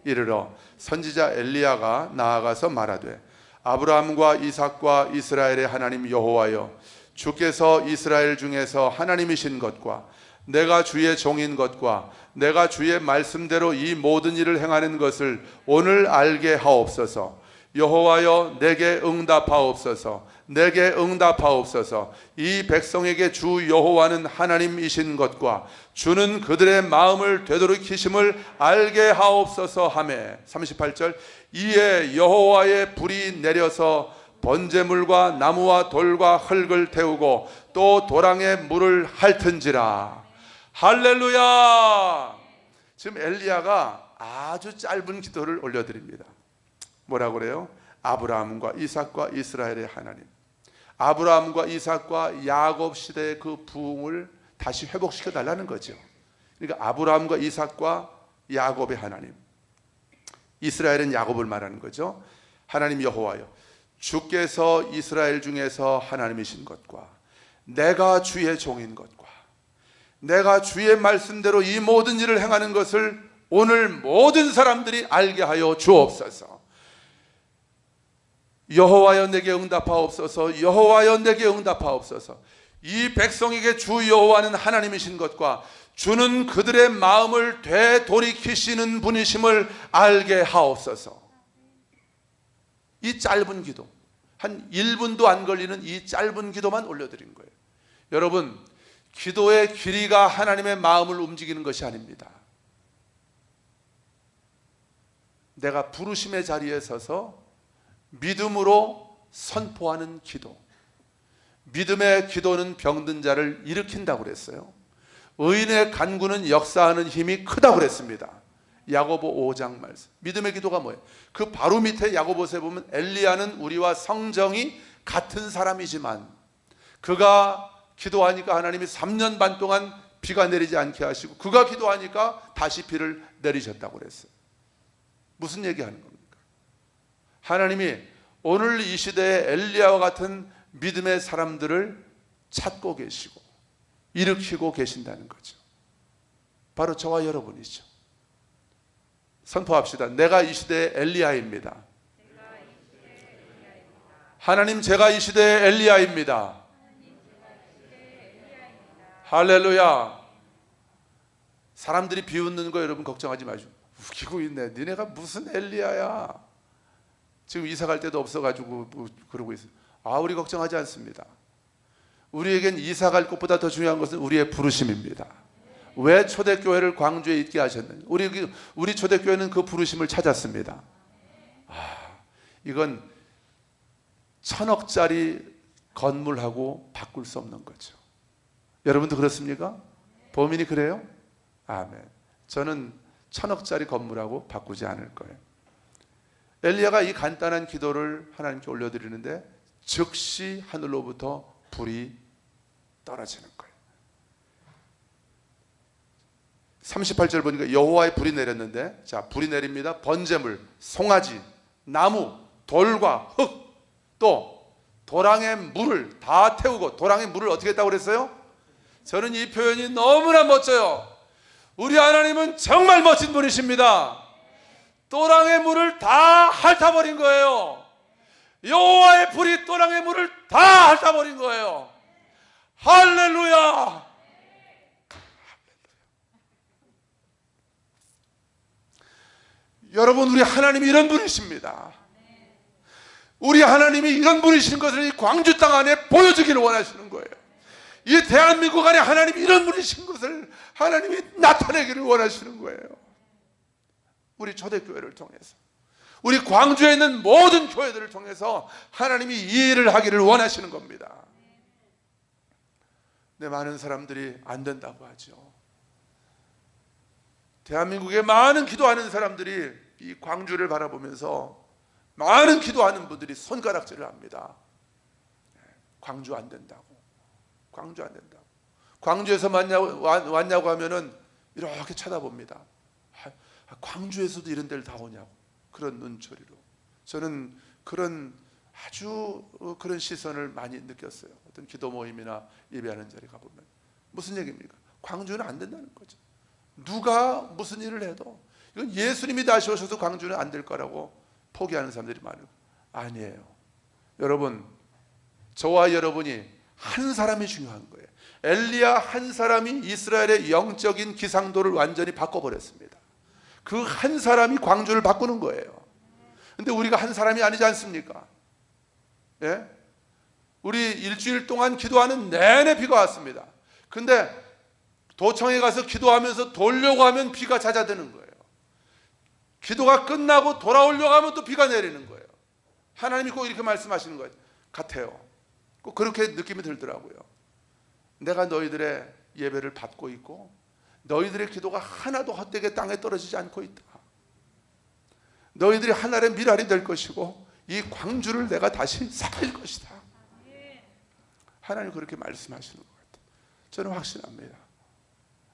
이르러 선지자 엘리야가 나아가서 말하되 아브라함과 이삭과 이스라엘의 하나님 여호와여, 주께서 이스라엘 중에서 하나님이신 것과 내가 주의 종인 것과 내가 주의 말씀대로 이 모든 일을 행하는 것을 오늘 알게 하옵소서. 여호와여, 내게 응답하옵소서. 내게 응답하옵소서. 이 백성에게 주 여호와는 하나님이신 것과 주는 그들의 마음을 되돌이키심을 알게 하옵소서 하매. 38절. 이에 여호와의 불이 내려서 번제물과 나무와 돌과 흙을 태우고 또 도랑에 물을 핥은지라. 할렐루야. 지금 엘리야가 아주 짧은 기도를 올려드립니다. 뭐라고 그래요? 아브라함과 이삭과 이스라엘의 하나님, 아브라함과 이삭과 야곱 시대의 그 부흥을 다시 회복시켜 달라는 거죠. 그러니까 아브라함과 이삭과 야곱의 하나님, 이스라엘은 야곱을 말하는 거죠. 하나님 여호와여, 주께서 이스라엘 중에서 하나님이신 것과 내가 주의 종인 것과 내가 주의 말씀대로 이 모든 일을 행하는 것을 오늘 모든 사람들이 알게 하여 주옵소서. 여호와여 내게 응답하옵소서. 여호와여 내게 응답하옵소서. 이 백성에게 주 여호와는 하나님이신 것과 주는 그들의 마음을 되돌이키시는 분이심을 알게 하옵소서. 이 짧은 기도, 한 1분도 안 걸리는 이 짧은 기도만 올려드린 거예요. 여러분, 기도의 길이가 하나님의 마음을 움직이는 것이 아닙니다. 내가 부르심의 자리에 서서 믿음으로 선포하는 기도. 믿음의 기도는 병든 자를 일으킨다고 그랬어요. 의인의 간구는 역사하는 힘이 크다고 그랬습니다. 야고보 5장 말씀. 믿음의 기도가 뭐예요? 그 바로 밑에 야고보서에 보면 엘리야는 우리와 성정이 같은 사람이지만 그가 기도하니까 하나님이 3년 반 동안 비가 내리지 않게 하시고 그가 기도하니까 다시 비를 내리셨다고 그랬어요. 무슨 얘기하는 겁니까? 하나님이 오늘 이 시대에 엘리야와 같은 믿음의 사람들을 찾고 계시고 일으키고 계신다는 거죠. 바로 저와 여러분이죠. 선포합시다. 내가 이 시대의 엘리야입니다. 하나님, 제가 이 시대의 엘리야입니다. 할렐루야. 사람들이 비웃는 거 여러분 걱정하지 마시고, 웃기고 있네. 니네가 무슨 엘리야야. 지금 이사 갈 데도 없어가지고 그러고 있어요. 우리 걱정하지 않습니다. 우리에겐 이사 갈 곳보다 더 중요한 것은 우리의 부르심입니다. 왜 초대교회를 광주에 있게 하셨는지, 우리 초대교회는 그 부르심을 찾았습니다. 이건 1000억짜리 건물하고 바꿀 수 없는 거죠. 여러분도 그렇습니까? 범인이 그래요? 아멘. 저는 1000억짜리 건물하고 바꾸지 않을 거예요. 엘리야가 이 간단한 기도를 하나님께 올려드리는데 즉시 하늘로부터 불이 떨어지는 거예요. 38절 보니까 여호와의 불이 내렸는데, 자, 불이 내립니다. 번제물, 송아지, 나무, 돌과 흙, 또 도랑의 물을 다 태우고, 도랑의 물을 어떻게 했다고 그랬어요? 저는 이 표현이 너무나 멋져요. 우리 하나님은 정말 멋진 분이십니다. 도랑의 물을 다 핥아버린 거예요. 여호와의 불이 도랑의 물을 다 핥아버린 거예요. 할렐루야. 여러분, 우리 하나님이 이런 분이십니다. 우리 하나님이 이런 분이신 것을 이 광주 땅 안에 보여주기를 원하시는 거예요. 이 대한민국 안에 하나님이 이런 분이신 것을 하나님이 나타내기를 원하시는 거예요. 우리 초대교회를 통해서, 우리 광주에 있는 모든 교회들을 통해서 하나님이 이 일을 하기를 원하시는 겁니다. 네, 많은 사람들이 안 된다고 하죠. 대한민국에 많은 기도하는 사람들이 이 광주를 바라보면서 많은 기도하는 분들이 손가락질을 합니다. 광주 안 된다고, 광주 안 된다고. 광주에서 왔냐고 하면은 이렇게 쳐다봅니다. 광주에서도 이런 데를 다 오냐고, 그런 눈초리로. 저는 아주 그런 시선을 많이 느꼈어요. 어떤 기도 모임이나 예배하는 자리 가보면. 무슨 얘기입니까? 광주는 안 된다는 거죠. 누가 무슨 일을 해도 이건 예수님이 다시 오셔서 광주는 안 될 거라고 포기하는 사람들이 많아요. 아니에요. 여러분, 저와 여러분이 한 사람이 중요한 거예요. 엘리야 한 사람이 이스라엘의 영적인 기상도를 완전히 바꿔버렸습니다. 그 한 사람이 광주를 바꾸는 거예요. 근데 우리가 한 사람이 아니지 않습니까? 예? 우리 일주일 동안 기도하는 내내 비가 왔습니다. 근데 도청에 가서 기도하면서 돌려고 하면 비가 잦아드는 거예요. 기도가 끝나고 돌아오려고 하면 또 비가 내리는 거예요. 하나님이 꼭 이렇게 말씀하시는 것 같아요. 꼭 그렇게 느낌이 들더라고요. 내가 너희들의 예배를 받고 있고 너희들의 기도가 하나도 헛되게 땅에 떨어지지 않고 있다. 너희들이 하늘의 미랄이 될 것이고 이 광주를 내가 다시 살릴 것이다. 하나님 그렇게 말씀하시는 것 같아요. 저는 확신합니다.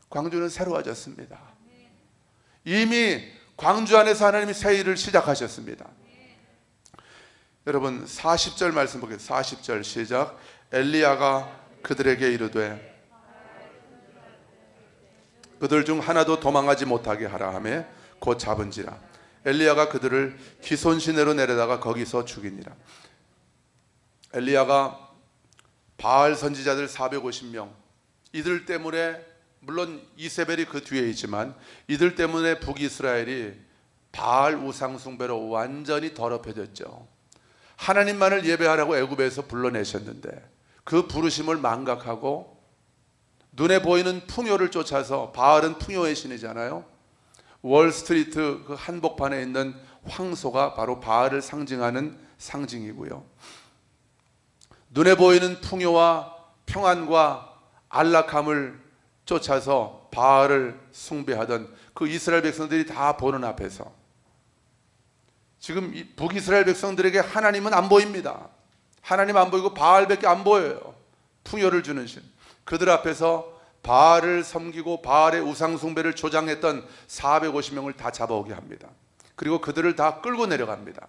광주는 새로워졌습니다. 이미 광주 안에서 하나님이 새 일을 시작하셨습니다. 여러분 40절 말씀 보겠습니다. 40절 시작. 엘리야가 그들에게 이르되 그들 중 하나도 도망하지 못하게 하라 하며 곧 잡은지라. 엘리야가 그들을 기손 시내로 내려다가 거기서 죽이니라. 엘리야가 바알 선지자들 450명, 이들 때문에, 물론 이세벨이 그 뒤에 있지만 이들 때문에 북이스라엘이 바알 우상 숭배로 완전히 더럽혀졌죠. 하나님만을 예배하라고 애굽에서 불러내셨는데 그 부르심을 망각하고 눈에 보이는 풍요를 쫓아서, 바알은 풍요의 신이잖아요. 월스트리트 그 한복판에 있는 황소가 바로 바알을 상징하는 상징이고요. 눈에 보이는 풍요와 평안과 안락함을 쫓아서 바알을 숭배하던 그 이스라엘 백성들이 다 보는 앞에서 지금 북이스라엘 백성들에게 하나님은 안 보입니다. 하나님 안 보이고 바알밖에 안 보여요. 풍요를 주는 신. 그들 앞에서 바알을 섬기고 바알의 우상 숭배를 조장했던 450명을 다 잡아오게 합니다. 그리고 그들을 다 끌고 내려갑니다.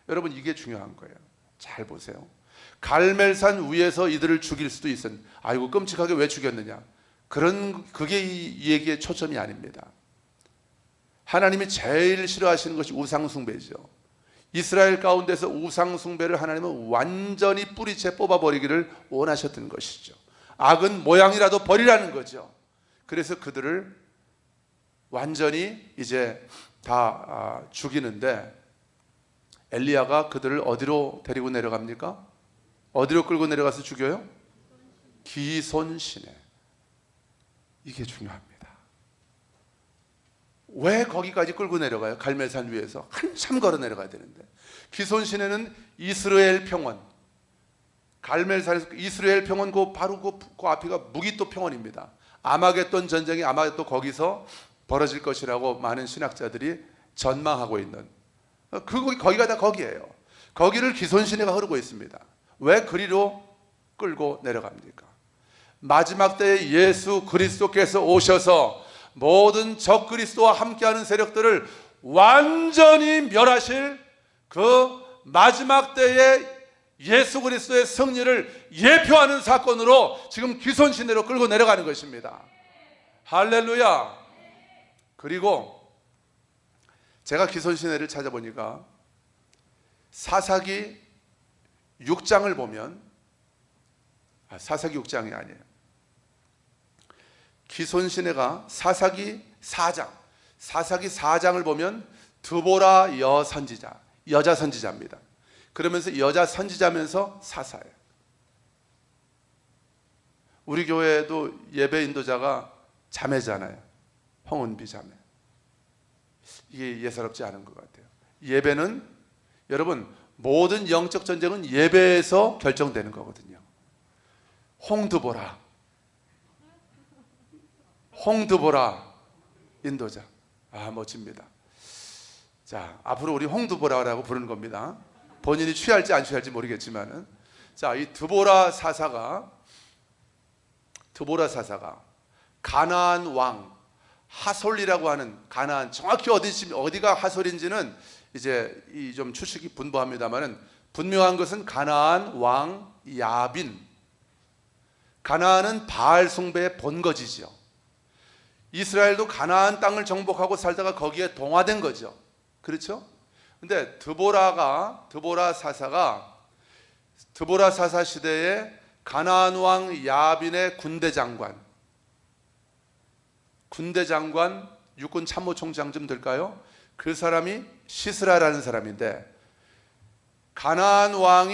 여러분 이게 중요한 거예요. 잘 보세요. 갈멜산 위에서 이들을 죽일 수도 있었는데 아이고 끔찍하게 왜 죽였느냐, 그게 이 얘기의 초점이 아닙니다. 하나님이 제일 싫어하시는 것이 우상 숭배죠. 이스라엘 가운데서 우상 숭배를 하나님은 완전히 뿌리채 뽑아버리기를 원하셨던 것이죠. 악은 모양이라도 버리라는 거죠. 그래서 그들을 완전히 이제 다 죽이는데 엘리야가 그들을 어디로 데리고 내려갑니까? 어디로 끌고 내려가서 죽여요? 기손시내. 이게 중요합니다. 왜 거기까지 끌고 내려가요? 갈멜산 위에서 한참 걸어 내려가야 되는데. 기손시내는 이스라엘 평원, 갈멜산에서 이스라엘 평원 바로 그 앞이가 무기또 평원입니다. 아마겟돈 전쟁이 아마 또 거기서 벌어질 것이라고 많은 신학자들이 전망하고 있는, 거기가 다 거기예요. 거기를 기손시내가 흐르고 있습니다. 왜 그리로 끌고 내려갑니까? 마지막 때에 예수 그리스도께서 오셔서 모든 적그리스도와 함께하는 세력들을 완전히 멸하실 그 마지막 때에 예수 그리스도의 승리를 예표하는 사건으로 지금 기손시내로 끌고 내려가는 것입니다. 할렐루야. 그리고 제가 기손시내를 찾아보니까 사사기 6장을 보면, 사사기 6장이 아니에요. 기손시내가 사사기 4장을 보면 드보라 여선지자, 여자 선지자입니다. 그러면서 여자 선지자면서 사사예요. 우리 교회에도 예배 인도자가 자매잖아요. 홍은비 자매. 이게 예사롭지 않은 것 같아요. 예배는, 여러분, 모든 영적 전쟁은 예배에서 결정되는 거거든요. 홍드보라 인도자. 멋집니다. 자, 앞으로 우리 홍드보라라고 부르는 겁니다. 본인이 취할지 안 취할지 모르겠지만은. 자, 이 드보라 사사가 가나안 왕 하솔이라고 하는, 가나안 정확히 어디가 하솔인지는 이제 좀 추측이 분분합니다만은 분명한 것은 가나안 왕 야빈. 가나안은 바알 숭배의 본거지죠. 이스라엘도 가나안 땅을 정복하고 살다가 거기에 동화된 거죠. 그렇죠? 근데 드보라 사사 시대에 가나안 왕 야빈의 군대 장관, 육군 참모총장쯤 될까요? 그 사람이 시스라라는 사람인데, 가나안 왕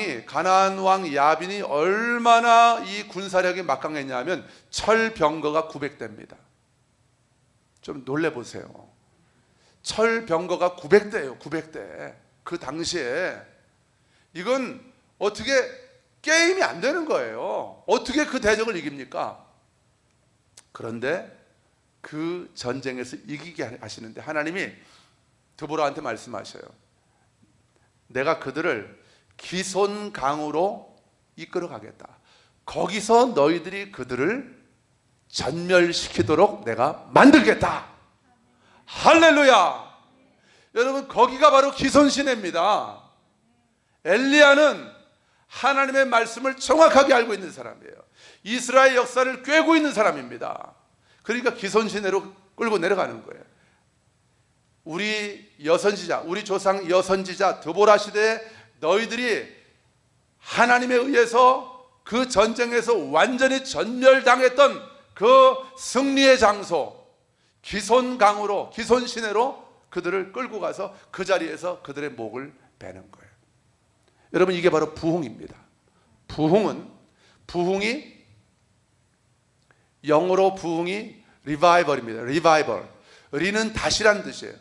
야빈이 얼마나 이 군사력이 막강했냐면 철병거가 900대입니다. 좀 놀래보세요. 철병거가 900대예요. 900대. 그 당시에 이건 어떻게 게임이 안 되는 거예요. 어떻게 그 대적을 이깁니까? 그런데 그 전쟁에서 이기게 하시는데 하나님이 드보라한테 말씀하셔요. 내가 그들을 기손 강으로 이끌어 가겠다. 거기서 너희들이 그들을 전멸시키도록 내가 만들겠다. 할렐루야. 여러분, 거기가 바로 기손시내입니다. 엘리야는 하나님의 말씀을 정확하게 알고 있는 사람이에요. 이스라엘 역사를 꿰고 있는 사람입니다. 그러니까 기손시내로 끌고 내려가는 거예요. 우리 여선지자, 우리 조상 여선지자 드보라 시대에 너희들이 하나님에 의해서 그 전쟁에서 완전히 전멸당했던 그 승리의 장소 기손강으로, 기손시내로 그들을 끌고 가서 그 자리에서 그들의 목을 베는 거예요. 여러분, 이게 바로 부흥입니다. 부흥이 영어로 부흥이 리바이벌입니다. 리바이벌. 리는 다시라는 뜻이에요.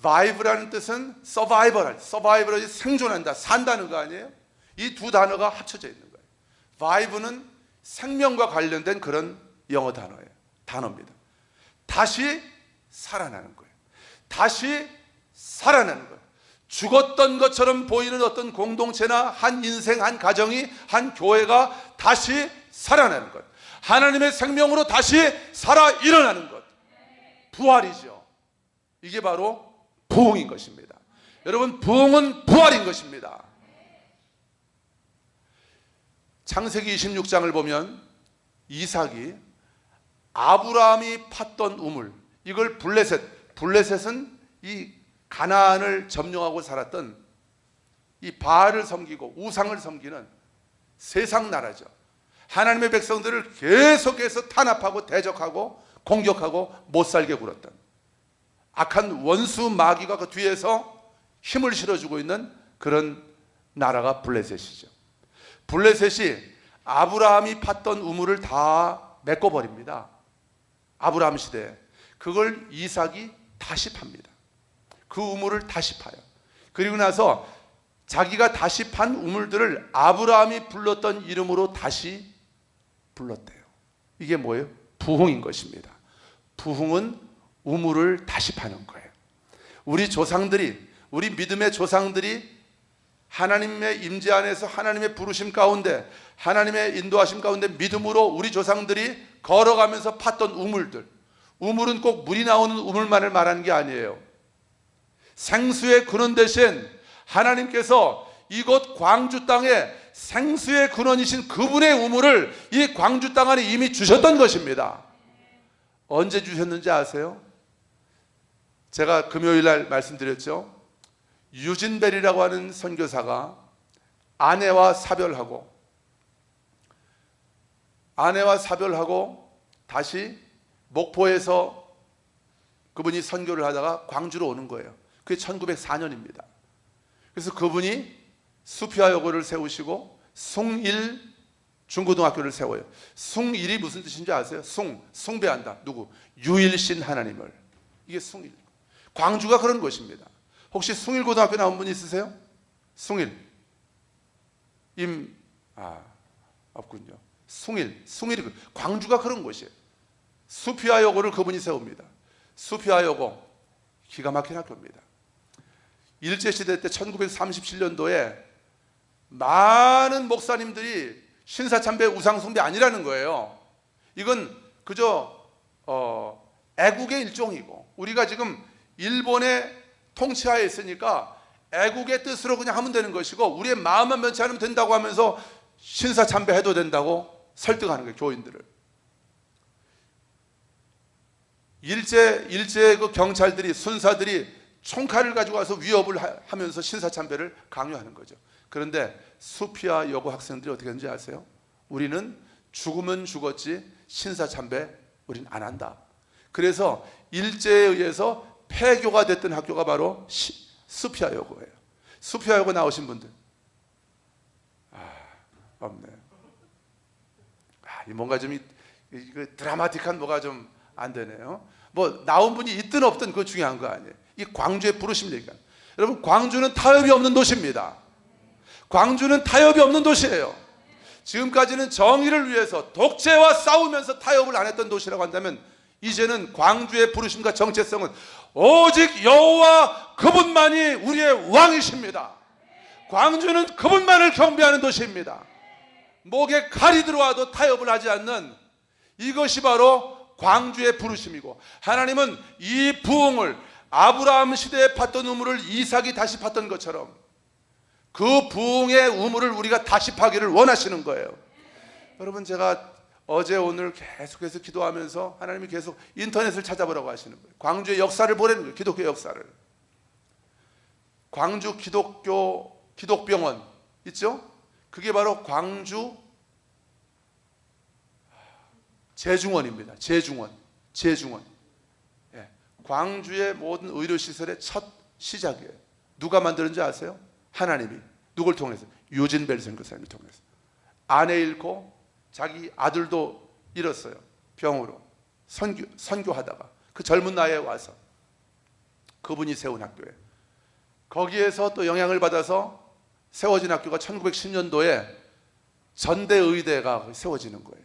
바이브라는 뜻은 서바이벌이 생존한다, 산다는 거 아니에요? 이 두 단어가 합쳐져 있는 거예요. 바이브는 생명과 관련된 그런 영어 단어입니다. 다시 살아나는 거예요. 다시 살아나는 거예요. 죽었던 것처럼 보이는 어떤 공동체나 한 인생, 한 가정이, 한 교회가 다시 살아나는 것, 하나님의 생명으로 다시 살아 일어나는 것, 부활이죠. 이게 바로 부흥인 것입니다. 여러분, 부흥은 부활인 것입니다. 창세기 26장을 보면 이삭이 아브라함이 팠던 우물, 이걸 블레셋은 이 가나안을 점령하고 살았던 이 바알을 섬기고 우상을 섬기는 세상 나라죠. 하나님의 백성들을 계속해서 탄압하고 대적하고 공격하고 못살게 굴었던 악한 원수 마귀가 그 뒤에서 힘을 실어주고 있는 그런 나라가 블레셋이죠. 블레셋이 아브라함이 팠던 우물을 다 메꿔버립니다. 아브라함 시대에. 그걸 이삭이 다시 팝니다. 그 우물을 다시 파요. 그리고 나서 자기가 다시 판 우물들을 아브라함이 불렀던 이름으로 다시 불렀대요. 이게 뭐예요? 부흥인 것입니다. 부흥은 우물을 다시 파는 거예요. 우리 조상들이, 우리 믿음의 조상들이 하나님의 임재 안에서 하나님의 부르심 가운데, 하나님의 인도하심 가운데 믿음으로 우리 조상들이 걸어가면서 팠던 우물들, 우물은 꼭 물이 나오는 우물만을 말하는 게 아니에요. 생수의 근원 대신 하나님께서 이곳 광주 땅에 생수의 근원이신 그분의 우물을 이 광주 땅 안에 이미 주셨던 것입니다. 언제 주셨는지 아세요? 제가 금요일 날 말씀드렸죠. 유진벨이라고 하는 선교사가 아내와 사별하고 다시 목포에서 그분이 선교를 하다가 광주로 오는 거예요. 그게 1904년입니다. 그래서 그분이 수피아여고를 세우시고 숭일 중고등학교를 세워요. 숭일이 무슨 뜻인지 아세요? 숭배한다. 누구? 유일신 하나님을. 이게 숭일. 광주가 그런 곳입니다. 혹시 숭일고등학교 나온 분 있으세요? 숭일. 없군요. 숭일. 광주가 그런 곳이에요. 수피아여고를 그분이 세웁니다. 수피아여고 기가 막힌 학교입니다. 일제시대 때 1937년도에 많은 목사님들이 신사참배 우상숭배 아니라는 거예요. 이건 그저 애국의 일종이고, 우리가 지금 일본의 통치하에 있으니까 애국의 뜻으로 그냥 하면 되는 것이고, 우리의 마음만 변치 않으면 된다고 하면서 신사참배 해도 된다고 설득하는 거예요, 교인들을. 일제 그 경찰들이, 순사들이 총칼을 가지고 와서 위협을 하면서 신사참배를 강요하는 거죠. 그런데 수피아 여고 학생들이 어떻게 했는지 아세요? 우리는 죽으면 죽었지 신사참배 우린 안 한다. 그래서 일제에 의해서 폐교가 됐던 학교가 바로 수피아 여고예요. 수피아 여고 나오신 분들? 없네요. 뭔가 좀 드라마틱한 뭐가 좀 안 되네요. 뭐 나온 분이 있든 없든 그거 중요한 거 아니에요. 이 광주의 부르심 얘기가. 여러분, 광주는 타협이 없는 도시입니다. 광주는 타협이 없는 도시예요. 지금까지는 정의를 위해서 독재와 싸우면서 타협을 안 했던 도시라고 한다면 이제는 광주의 부르심과 정체성은 오직 여호와 그분만이 우리의 왕이십니다. 광주는 그분만을 경배하는 도시입니다. 목에 칼이 들어와도 타협을 하지 않는 이것이 바로 광주의 부르심이고, 하나님은 이 부흥을 아브라함 시대에 팠던 우물을 이삭이 다시 팠던 것처럼 그 부흥의 우물을 우리가 다시 파기를 원하시는 거예요. 여러분, 제가 어제 오늘 계속해서 기도하면서 하나님이 계속 인터넷을 찾아보라고 하시는 거예요. 광주의 역사를 보라는 거예요. 기독교 역사를. 광주 기독병원 있죠? 그게 바로 광주 재중원입니다. 재중원. 예. 광주의 모든 의료시설의 첫 시작이에요. 누가 만들었는지 아세요? 하나님이. 누굴 통해서? 유진벨 선교사님을 통해서. 아내 잃고 자기 아들도 잃었어요. 병으로. 선교하다가 그 젊은 나이에 와서 그분이 세운 학교예요. 거기에서 또 영향을 받아서 세워진 학교가 1910년도에 전대의대가 세워지는 거예요.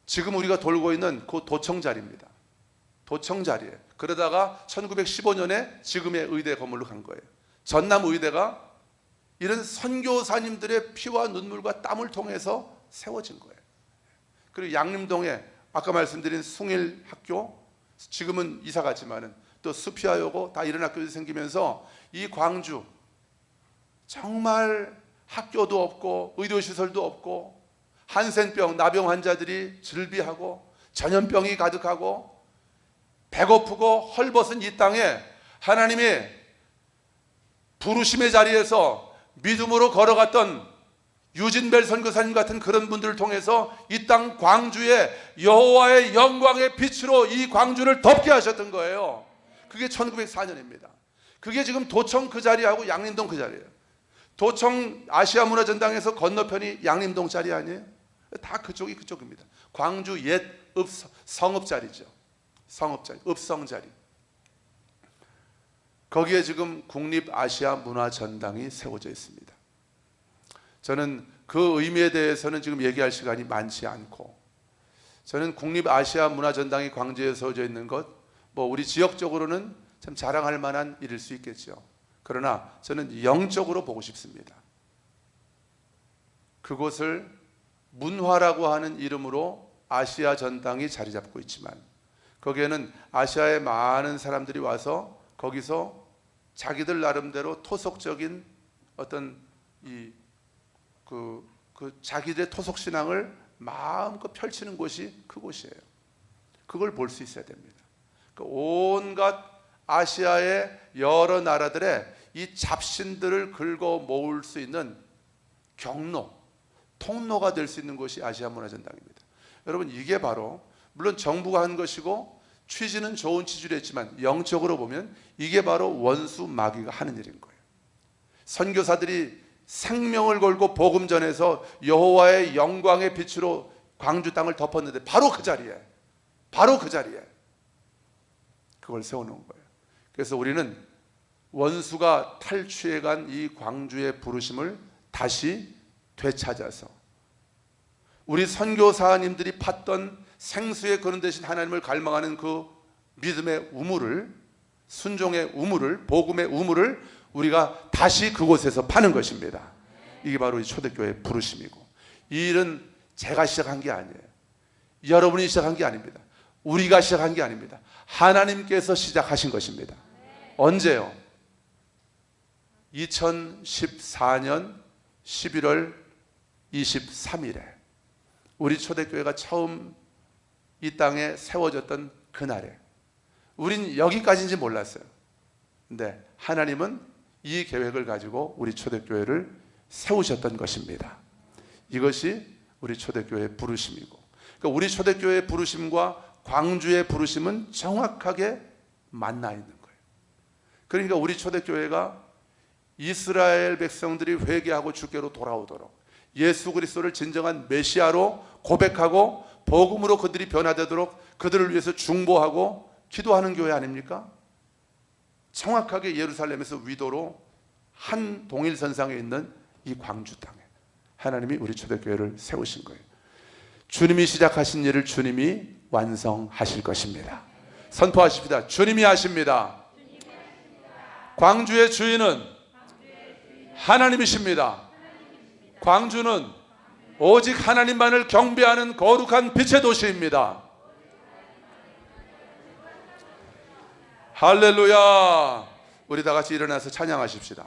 지금 우리가 돌고 있는 그 도청자리입니다. 도청자리에. 그러다가 1915년에 지금의 의대 건물로 간 거예요. 전남의대가 이런 선교사님들의 피와 눈물과 땀을 통해서 세워진 거예요. 그리고 양림동에 아까 말씀드린 숭일학교, 지금은 이사 갔지만은 또 수피아요고 다 이런 학교들이 생기면서 이 광주 정말 학교도 없고 의료시설도 없고 한센병, 나병 환자들이 즐비하고 전염병이 가득하고 배고프고 헐벗은 이 땅에 하나님의 부르심의 자리에서 믿음으로 걸어갔던 유진벨 선교사님 같은 그런 분들을 통해서 이 땅 광주에 여호와의 영광의 빛으로 이 광주를 덮게 하셨던 거예요. 그게 1904년입니다. 그게 지금 도청 그 자리하고 양림동 그 자리예요. 도청 아시아문화전당에서 건너편이 양림동 자리 아니에요? 다 그쪽이 그쪽입니다. 광주 옛 성읍자리죠. 성읍자리, 읍성자리. 거기에 지금 국립아시아문화전당이 세워져 있습니다. 저는 그 의미에 대해서는 지금 얘기할 시간이 많지 않고, 저는 국립아시아문화전당이 광주에 세워져 있는 것, 뭐 우리 지역적으로는 참 자랑할 만한 일일 수 있겠죠. 그러나 저는 영적으로 보고 싶습니다. 그곳을 문화라고 하는 이름으로 아시아 전당이 자리 잡고 있지만 거기에는 아시아의 많은 사람들이 와서 거기서 자기들 나름대로 토속적인 어떤 자기들의 토속 신앙을 마음껏 펼치는 곳이 그곳이에요. 그걸 볼 수 있어야 됩니다. 온갖 아시아의 여러 나라들의 이 잡신들을 긁어 모을 수 있는 경로, 통로가 될 수 있는 곳이 아시아문화전당입니다. 여러분, 이게 바로 물론 정부가 한 것이고 취지는 좋은 취지로 했지만 영적으로 보면 이게 바로 원수 마귀가 하는 일인 거예요. 선교사들이 생명을 걸고 복음 전해서 여호와의 영광의 빛으로 광주 땅을 덮었는데 바로 그 자리에 그걸 세워놓은 거예요. 그래서 우리는 원수가 탈취해간 이 광주의 부르심을 다시 되찾아서 우리 선교사님들이 팠던 생수의 그런 대신 하나님을 갈망하는 그 믿음의 우물을, 순종의 우물을, 복음의 우물을 우리가 다시 그곳에서 파는 것입니다. 이게 바로 이 초대교회의 부르심이고, 이 일은 제가 시작한 게 아니에요. 여러분이 시작한 게 아닙니다. 우리가 시작한 게 아닙니다. 하나님께서 시작하신 것입니다. 언제요? 2014년 11월 23일에 우리 초대교회가 처음 이 땅에 세워졌던 그날에 우린 여기까지인지 몰랐어요. 근데 하나님은 이 계획을 가지고 우리 초대교회를 세우셨던 것입니다. 이것이 우리 초대교회의 부르심이고, 그러니까 우리 초대교회의 부르심과 광주의 부르심은 정확하게 만나 있는 거예요. 그러니까 우리 초대교회가 이스라엘 백성들이 회개하고 주께로 돌아오도록 예수 그리스도를 진정한 메시아로 고백하고 복음으로 그들이 변화되도록 그들을 위해서 중보하고 기도하는 교회 아닙니까? 정확하게 예루살렘에서 위도로 한 동일선상에 있는 이 광주 땅에 하나님이 우리 초대교회를 세우신 거예요. 주님이 시작하신 일을 주님이 완성하실 것입니다. 선포하십시다. 주님이 하십니다. 광주의 주인은 하나님이십니다. 광주는 오직 하나님만을 경배하는 거룩한 빛의 도시입니다. 할렐루야. 우리 다 같이 일어나서 찬양하십시다.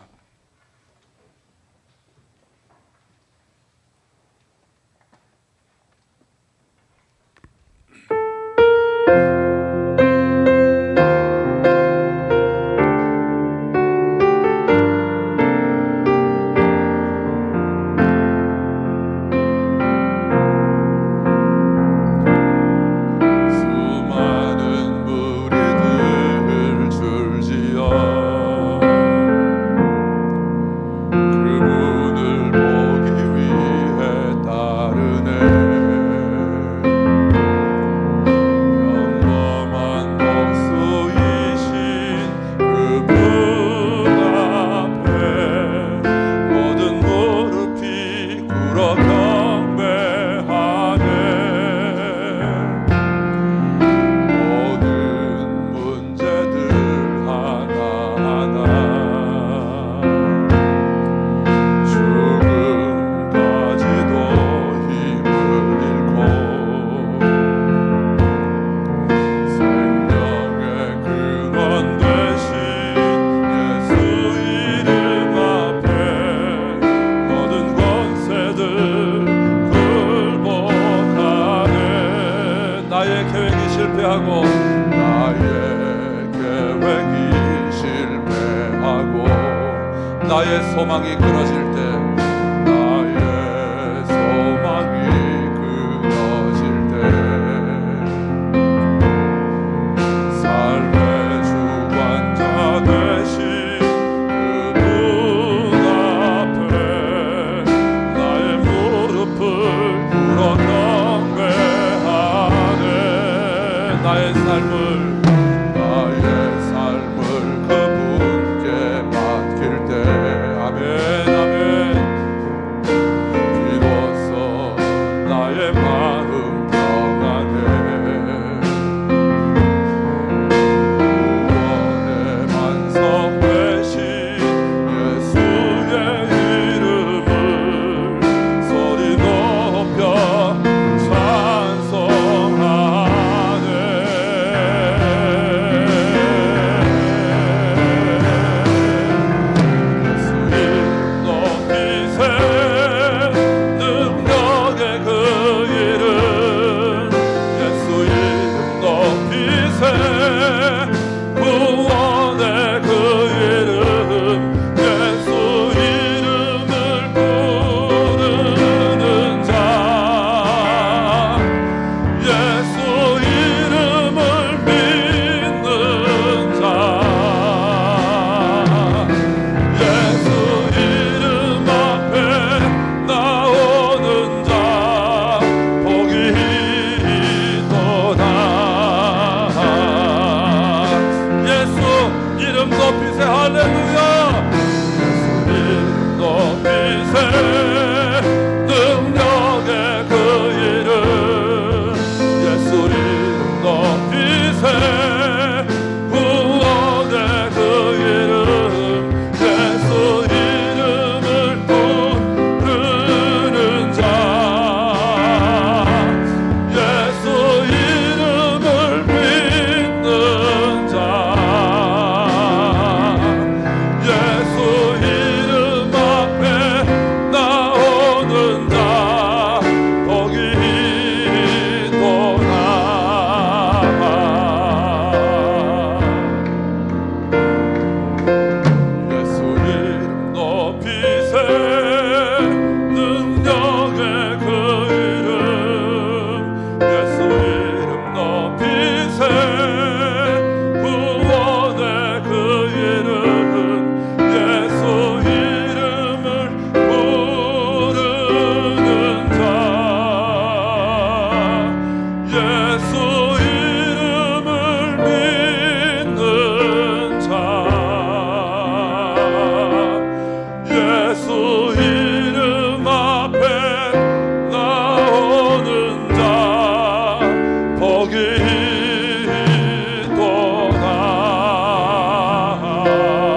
나의 소망이 끊어질 때, 나의 소망이 끊어질 때, 삶의 주관자 되신 그분 앞에 나의 무릎을 꿇어 경배하네. 나의 삶을